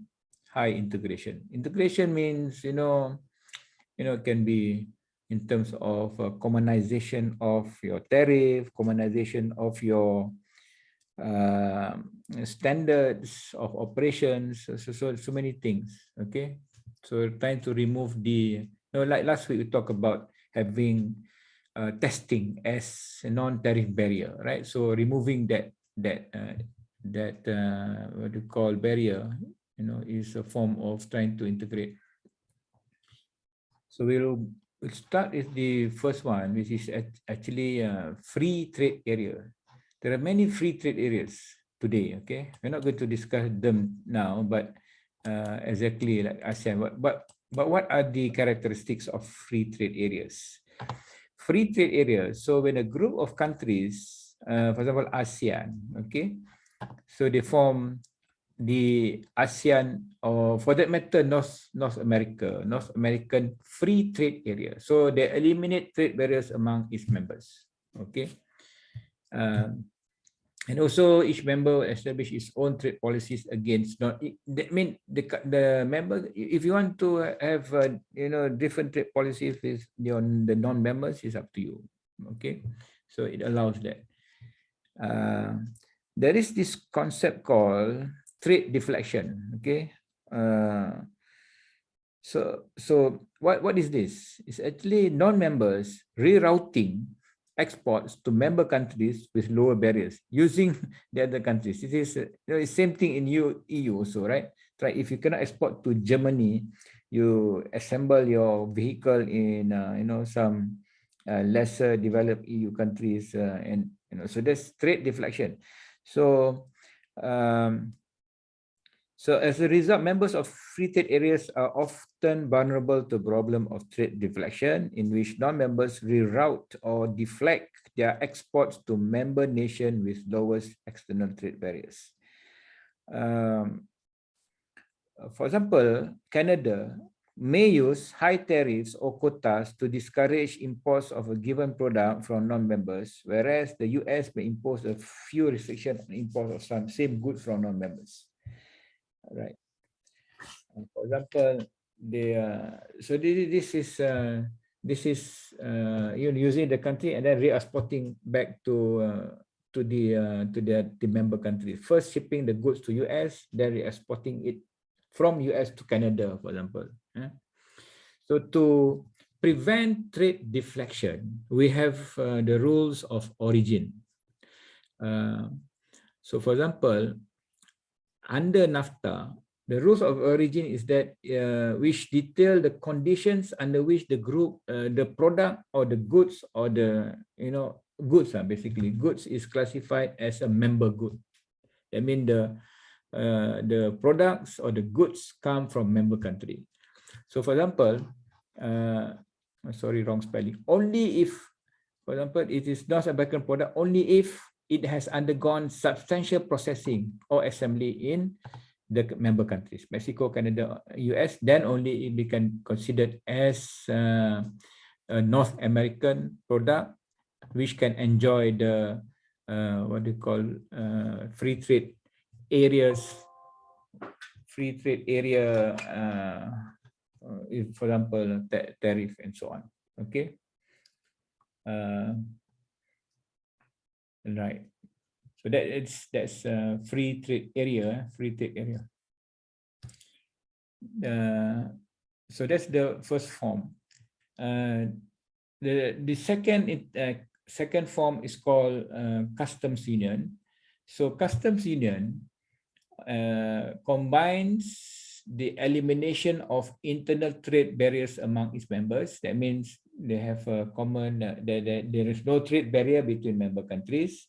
high integration. Integration means, it can be in terms of commonization of your tariff, commonization of your standards of operations, so many things. Okay, so trying to remove the, like last week we talked about having testing as a non-tariff barrier, right? So removing that what you call barrier, is a form of trying to integrate. So we'll start with the first one, which is actually free trade area. There are many free trade areas today. Okay, we're not going to discuss them now, but exactly like ASEAN. But what are the characteristics of free trade areas? Free trade areas. So when a group of countries, for example, ASEAN, okay, so they form the ASEAN, or for that matter, North American Free Trade Area. So they eliminate trade barriers among its members. Okay. And also each member will establish its own trade policies against that mean the member, if you want to have different trade policies with the non-members, is up to you. Okay, so it allows that. There is this concept called trade deflection. Okay, so what is this? It's actually non-members rerouting exports to member countries with lower barriers using the other countries. It is the same thing in EU also, right? Right. If you cannot export to Germany, you assemble your vehicle in some lesser developed EU countries, and so that's trade deflection. So so as a result, members of free trade areas are often vulnerable to the problem of trade deflection, in which non-members reroute or deflect their exports to member nations with lowest external trade barriers. For example, Canada may use high tariffs or quotas to discourage imports of a given product from non-members, whereas the US may impose a few restrictions on imports of some same goods from non-members. Right. For example, so this is using the country and then re-exporting back to the member country. First shipping the goods to US, then re-exporting it from US to Canada, for example. So to prevent trade deflection, we have the rules of origin. So for example, under NAFTA, the rules of origin is that which detail the conditions under which the group, the product or the goods or the goods are basically goods is classified as a member good. That means the products or the goods come from member country. So for example, sorry, wrong spelling. Only if, for example, it is North American product only if it has undergone substantial processing or assembly in the member countries, Mexico, Canada, US, then only it can be considered as a North American product, which can enjoy the what do you call free trade areas, for example, tariff and so on. Okay. Right. So that's a free trade area. So that's the first form. The second form is called customs union. So customs union combines the elimination of internal trade barriers among its members. That means they have a common, there is no trade barrier between member countries.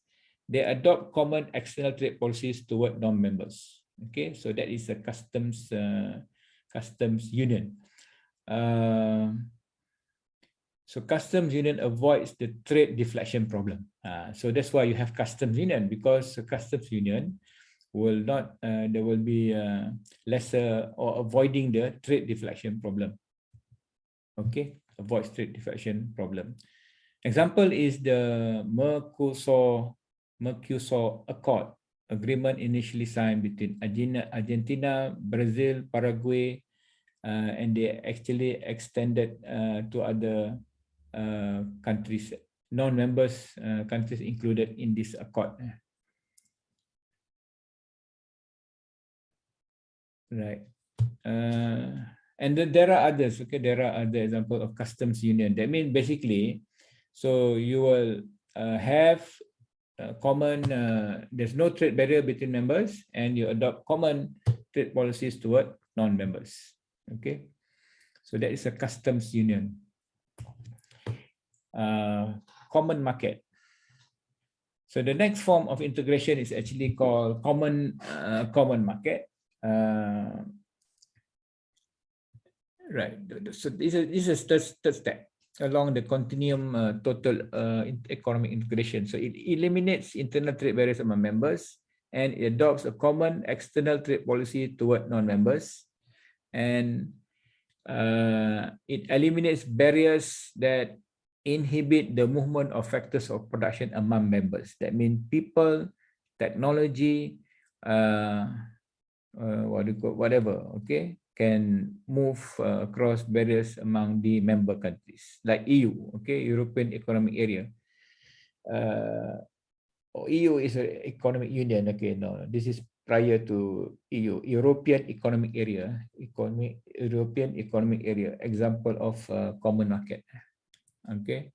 They adopt common external trade policies toward non-members. Okay, so that is a customs union. So customs union avoids the trade deflection problem. So that's why you have customs union, because the customs union will not, there will be lesser or avoiding the trade deflection problem. Okay, avoids trade deflection problem. Example is the Mercosur Accord agreement initially signed between Argentina, Brazil, Paraguay, and they actually extended to other countries, non-members countries included in this accord. Right. And then there are others. Okay, there are other examples of customs union. That means basically, so you will have common, there's no trade barrier between members, and you adopt common trade policies toward non-members. Okay, so that is a customs union. Common market. So the next form of integration is actually called common market. Right. So this is third step along the continuum total economic integration. So it eliminates internal trade barriers among members, and it adopts a common external trade policy toward non-members, and it eliminates barriers that inhibit the movement of factors of production among members. That means people technology, whatever, okay, can move across barriers among the member countries, like EU, okay, European Economic Area. EU is an economic union, okay, no, this is prior to EU, European Economic Area, European Economic Area, example of common market, okay,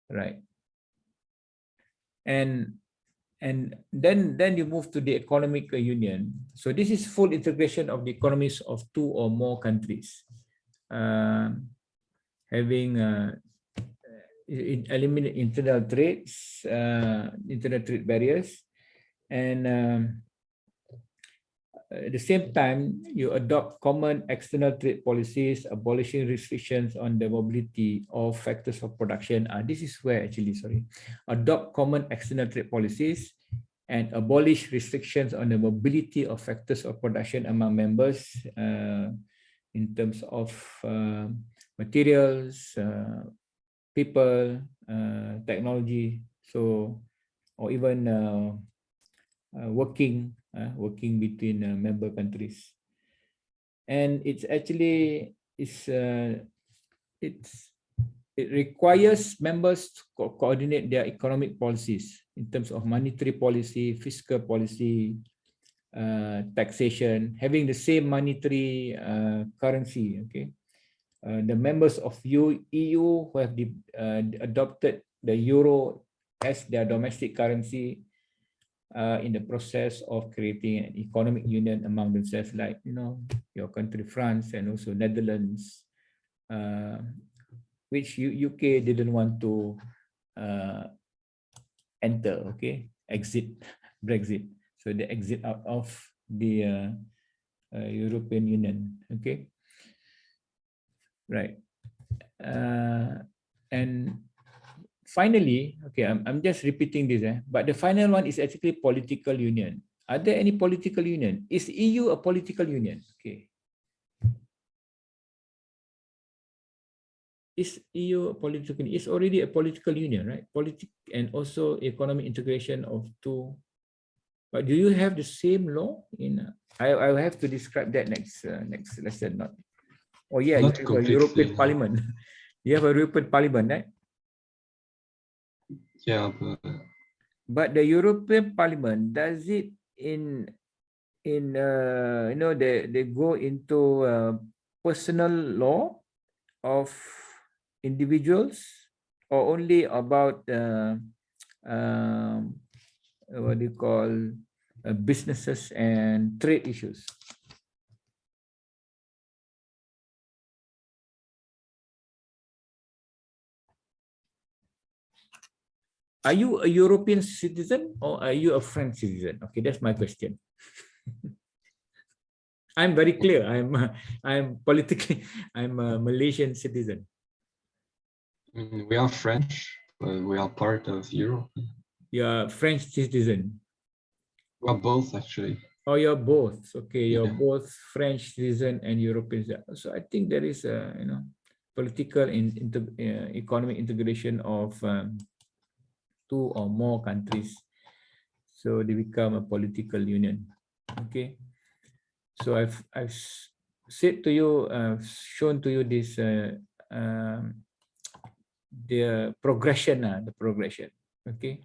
right, and then you move to the economic union. So this is full integration of the economies of two or more countries, having eliminate internal trades, internal trade barriers, and at the same time, you adopt common external trade policies, abolishing restrictions on the mobility of factors of production. This is where actually, sorry, adopt common external trade policies and abolish restrictions on the mobility of factors of production among members in terms of materials, people, technology, so, or even working between member countries. And it's actually it requires members to coordinate their economic policies in terms of monetary policy, fiscal policy, taxation, having the same monetary currency. Okay, the members of EU who have adopted the euro as their domestic currency in the process of creating an economic union among themselves, like, you know, your country France and also Netherlands, which UK didn't want to enter, okay, exit, Brexit, so they exit out of the European Union, okay, right, and finally, okay, I'm just repeating this, but the final one is actually political union. Are there any political union? Is EU a political union? Okay. Is EU a political union? It's already a political union, right? And also economic integration of two. But do you have the same law in? I will have to describe that next lesson. Not. Oh yeah, Not you have a completely. European Parliament. You have a European Parliament, right? Yeah, but the European Parliament, does it in you know, they go into personal law of individuals, or only about what do you call businesses and trade issues? Are you a European citizen or are you a French citizen? Okay, that's my question. I'm very clear. I'm politically, I'm a Malaysian citizen. we are French, but we are part of Europe. You're a French citizen. We are both, actually. Oh, you're both. Okay, you're Yeah. both French citizen and European citizen. So I think there is a, you know, political economic integration of two or more countries, so they become a political union. Okay, so I've said to you, shown to you this the progression, okay.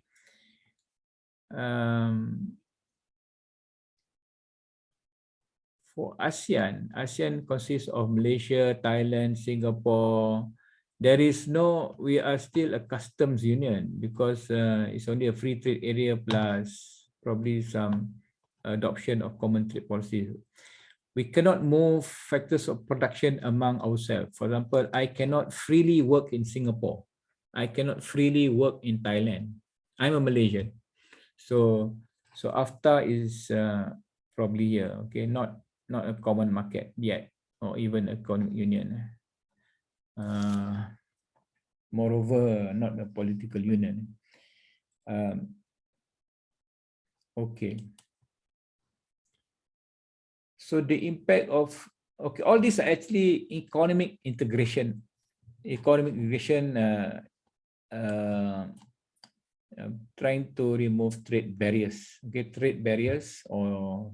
For ASEAN consists of Malaysia, Thailand, Singapore. There is no, we are still a customs union because it's only a free trade area plus probably some adoption of common trade policies. We cannot move factors of production among ourselves. For example, I cannot freely work in Singapore. I cannot freely work in Thailand. I'm a Malaysian. So AFTA is probably here, okay, not a common market yet, or even a economic union. Moreover, not a political union. Okay. So the impact of, okay, all these are actually economic integration trying to remove trade barriers. Okay, trade barriers, or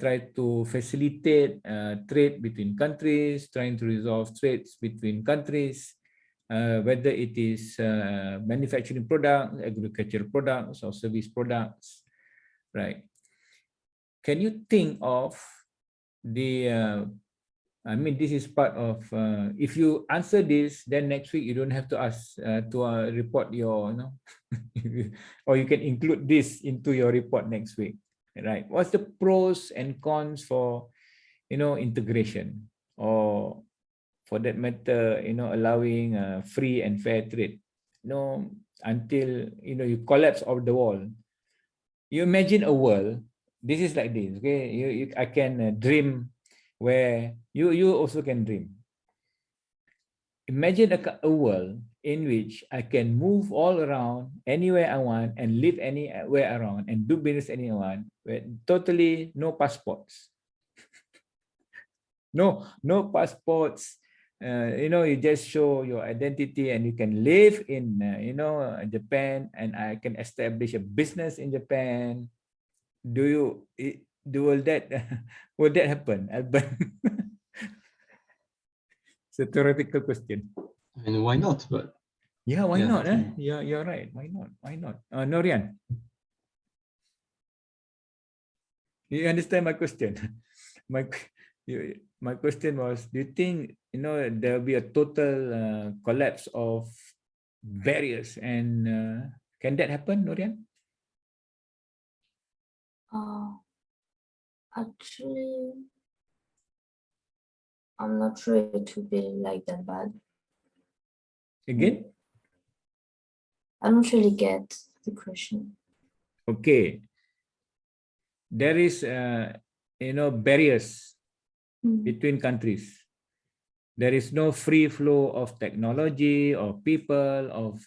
try to facilitate trade between countries, trying to resolve trades between countries, whether it is manufacturing products, agricultural products, or service products, right? Can you think of the I mean, this is part of, if you answer this, then next week you don't have to ask to report your, or you can include this into your report next week, right? What's the pros and cons for, integration, or for that matter, allowing free and fair trade, until, you collapse of the wall. You imagine a world, this is like this, okay? I can dream where you also can dream. Imagine a world in which I can move all around anywhere I want and live anywhere around and do business anywhere I want, with totally no passports. No passports. You just show your identity and you can live in, Japan, and I can establish a business in Japan. Will that happen, Alban? It's a theoretical question. I mean, why not? But yeah, why yeah. not? Yeah, you're right. Why not? Norian, you understand my question? My question was: do you think there will be a total collapse of barriers, and can that happen, Norian? Actually, I'm not sure it will be like that bad. Again? I don't really get the question. Okay. There is, barriers between countries. There is no free flow of technology, of people, of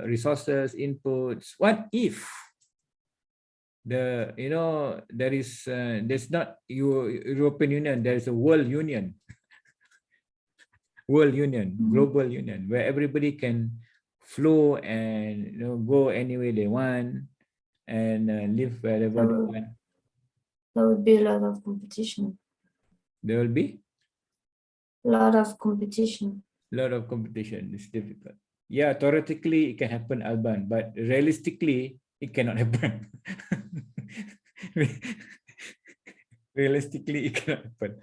resources, inputs. What if there's not European Union, there's a world union, global union, where everybody can flow and go anywhere they want and live wherever they want. There would be a lot of competition. There will be a lot of competition. It's difficult. Yeah, theoretically it can happen, Alban, but realistically it cannot happen. Realistically it cannot happen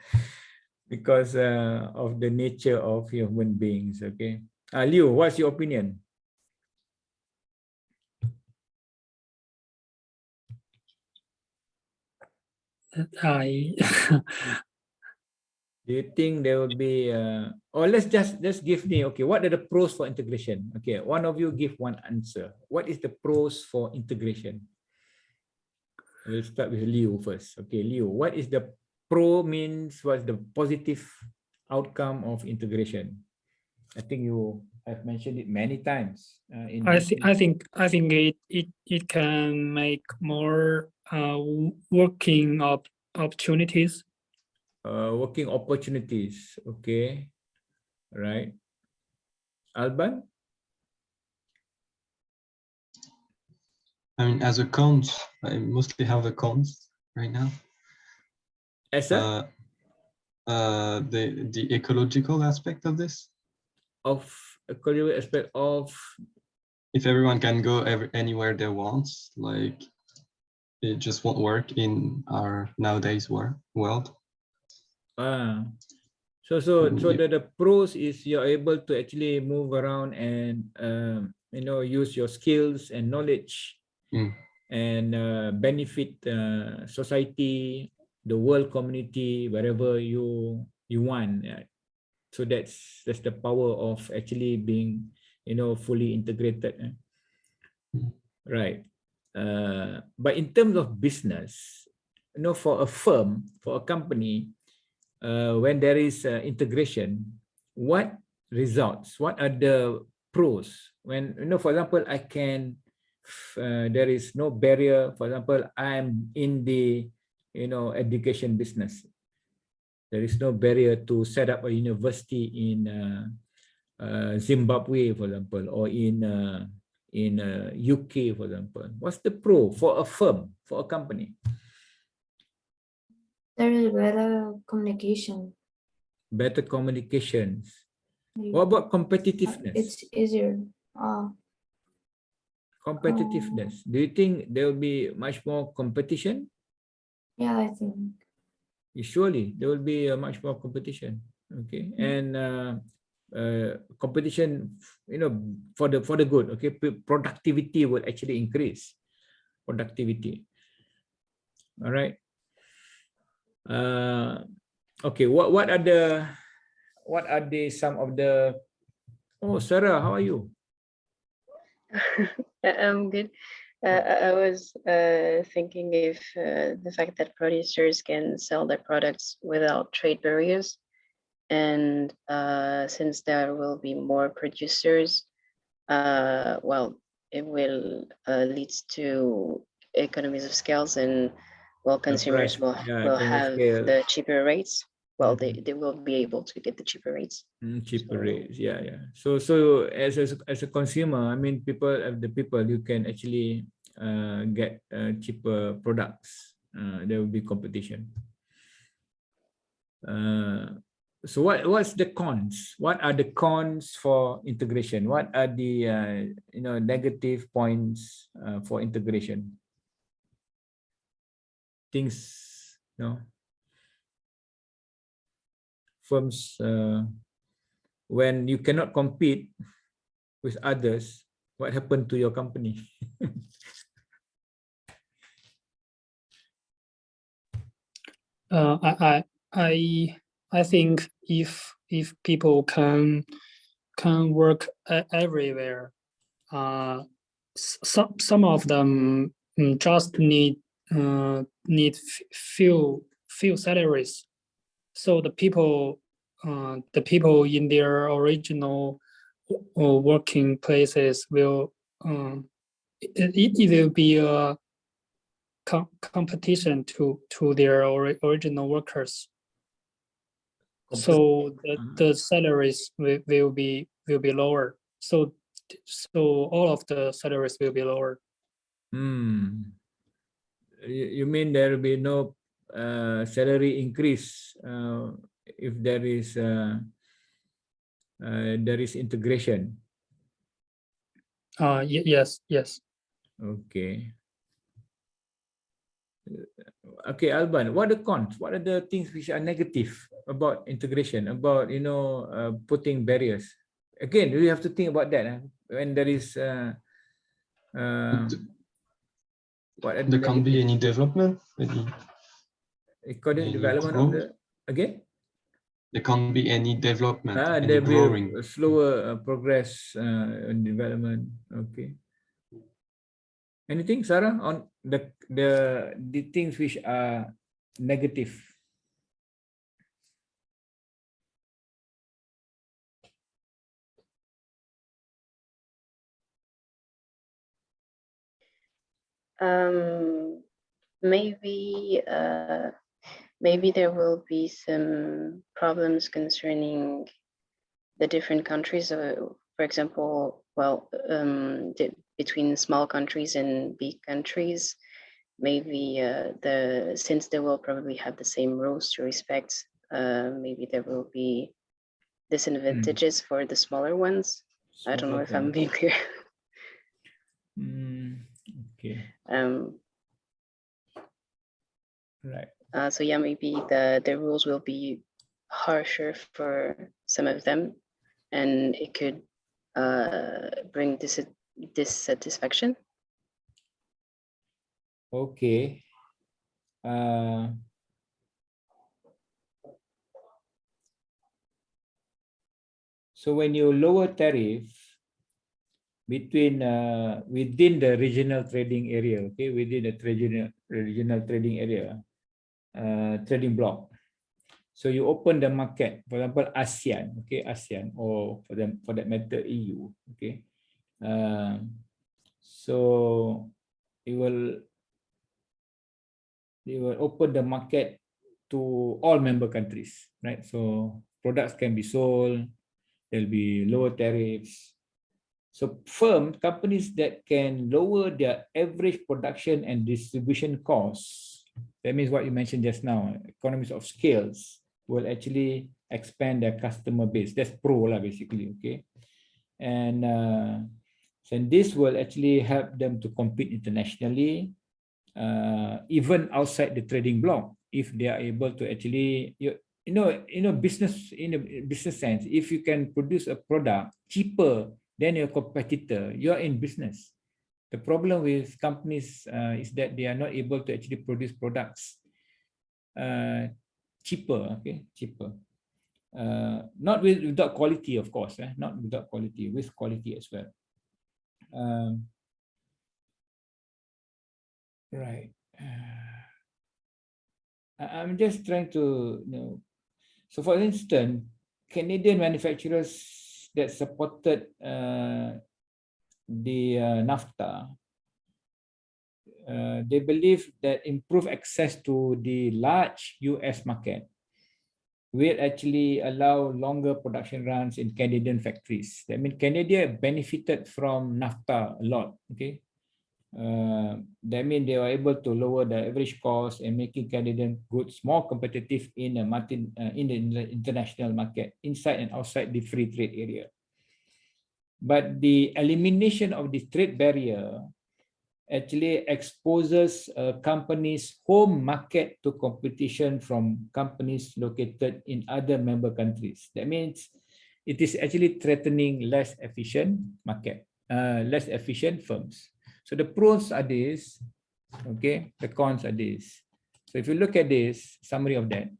because of the nature of human beings. Okay, Liu, what's your opinion? Do you think there will be or let's give me, okay, what are the pros for integration? Okay, one of you give one answer. What is the pros for integration? We'll start with Liu first. Okay, Liu, what is the pro means? What's the positive outcome of integration? I think you have mentioned it many times. I think it can make more working opportunities. Working opportunities. Okay, right. Alban? I mean, as a cons, I mostly have a cons right now. As a? The ecological aspect of this. Of ecological aspect of? If everyone can go anywhere they want, like it just won't work in our nowadays world. So the pros is you're able to actually move around and use your skills and knowledge and benefit society, the world community, wherever you want. So that's the power of actually being fully integrated. Right. But in terms of business, for a firm, for a company, when there is integration, what results? What are the pros? When for example, I can, there is no barrier. For example, I'm in the education business. There is no barrier to set up a university in Zimbabwe, for example, or in in UK, for example? What's the pro for a firm, for a company? There is better communication. Better communications. Like, What about competitiveness? it's easier. Competitiveness. Do you think there will be much more competition? Yeah, I think. Surely there will be much more competition. Okay, and competition, for the good. Okay, productivity will actually increase. Productivity. All right. Okay. What are the some of the? Oh, Sarah, how are you? I'm good. I was thinking if the fact that producers can sell their products without trade barriers, and since there will be more producers, well, it will lead to economies of scales, and well, consumers will have the cheaper rates. Well, they will be able to get the cheaper rates. Cheaper rates, yeah. So as a consumer, I mean, you can actually get cheaper products. There will be competition. So what's the cons? What are the cons for integration? What are the negative points for integration? Things, firms, when you cannot compete with others, what happened to your company? I think if people can work everywhere, some of them just need few salaries, so the people in their original working places will it will be a competition to their original workers. So the salaries will be lower. So all of the salaries will be lower. You mean there will be no salary increase if there is integration? Yes. Okay. Okay, Alban, what are the cons? What are the things which are negative about integration, about putting barriers? Again, we have to think about that when there is what are there can't be any development, any development of the again. There can't be any development, any there will growing. be a slower progress in development. Okay. Anything, Sarah, on the things which are negative? Maybe there will be some problems concerning the different countries. For example, between small countries and big countries, maybe since they will probably have the same rules to respect, maybe there will be disadvantages for the smaller ones. I don't know if I'm being clear. Okay. Right. So yeah, maybe the rules will be harsher for some of them, and it could bring dissatisfaction. Okay. So when you lower tariff between within the regional trading area, okay, within the regional trading area, trading block. So you open the market, for example, ASEAN, okay, ASEAN, or for that matter, EU, okay. So it will open the market to all member countries, right? So products can be sold, there'll be lower tariffs, So companies that can lower their average production and distribution costs, that means what you mentioned just now, economies of scales, will actually expand their customer base. That's pro lah, basically, okay? And so this will actually help them to compete internationally, even outside the trading block, if they are able to actually, business, in a business sense, if you can produce a product cheaper than your competitor, you are in business. The problem with companies is that they are not able to actually produce products cheaper, okay, cheaper. Not without quality, of course, not without quality, with quality as well. Right. I'm just trying to, so for instance, Canadian manufacturers that supported the NAFTA, they believe that improved access to the large US market will actually allow longer production runs in Canadian factories. That means Canada benefited from NAFTA a lot, okay? That means they were able to lower the average cost and making Canadian goods more competitive in the international market, inside and outside the free trade area. But the elimination of the trade barrier actually exposes a company's home market to competition from companies located in other member countries. That means it is actually threatening less efficient market, less efficient firms. So the pros are this, okay, the cons are this. So if you look at this, summary of that.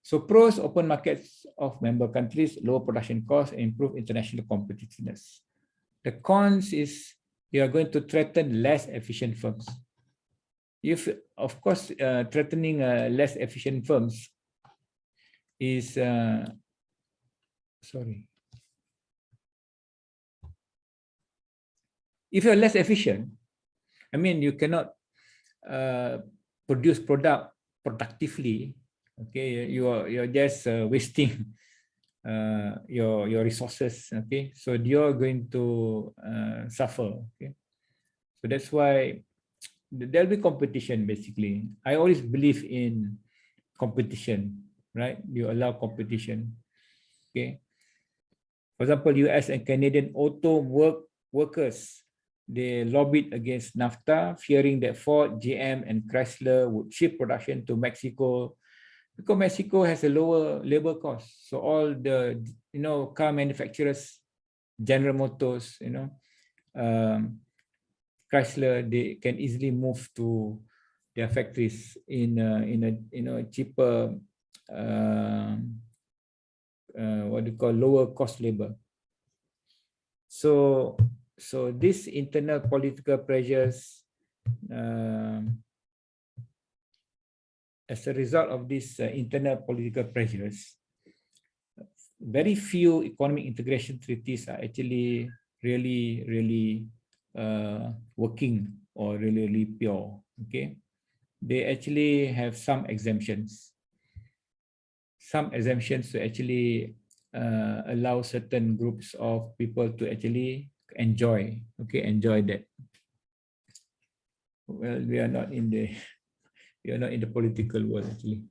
So pros, open markets of member countries, lower production costs, and improve international competitiveness. The cons is you are going to threaten less efficient firms. If, of course, threatening less efficient firms is, sorry. If you're less efficient, I mean, you cannot produce product productively. Okay, you're just wasting your resources. Okay, so you're going to suffer. Okay, so that's why there'll be competition. Basically, I always believe in competition. Right, you allow competition. Okay, for example, US and Canadian auto workers, they lobbied against NAFTA, fearing that Ford, GM, and Chrysler would shift production to Mexico because Mexico has a lower labor cost. So all the car manufacturers, General Motors, Chrysler, they can easily move to their factories in a cheaper, what do you call, lower cost labor. So these internal political pressures, as a result of these internal political pressures, very few economic integration treaties are actually really working or really pure. Okay, they actually have some exemptions to actually allow certain groups of people to actually enjoy that. Well, we are not in the political world actually.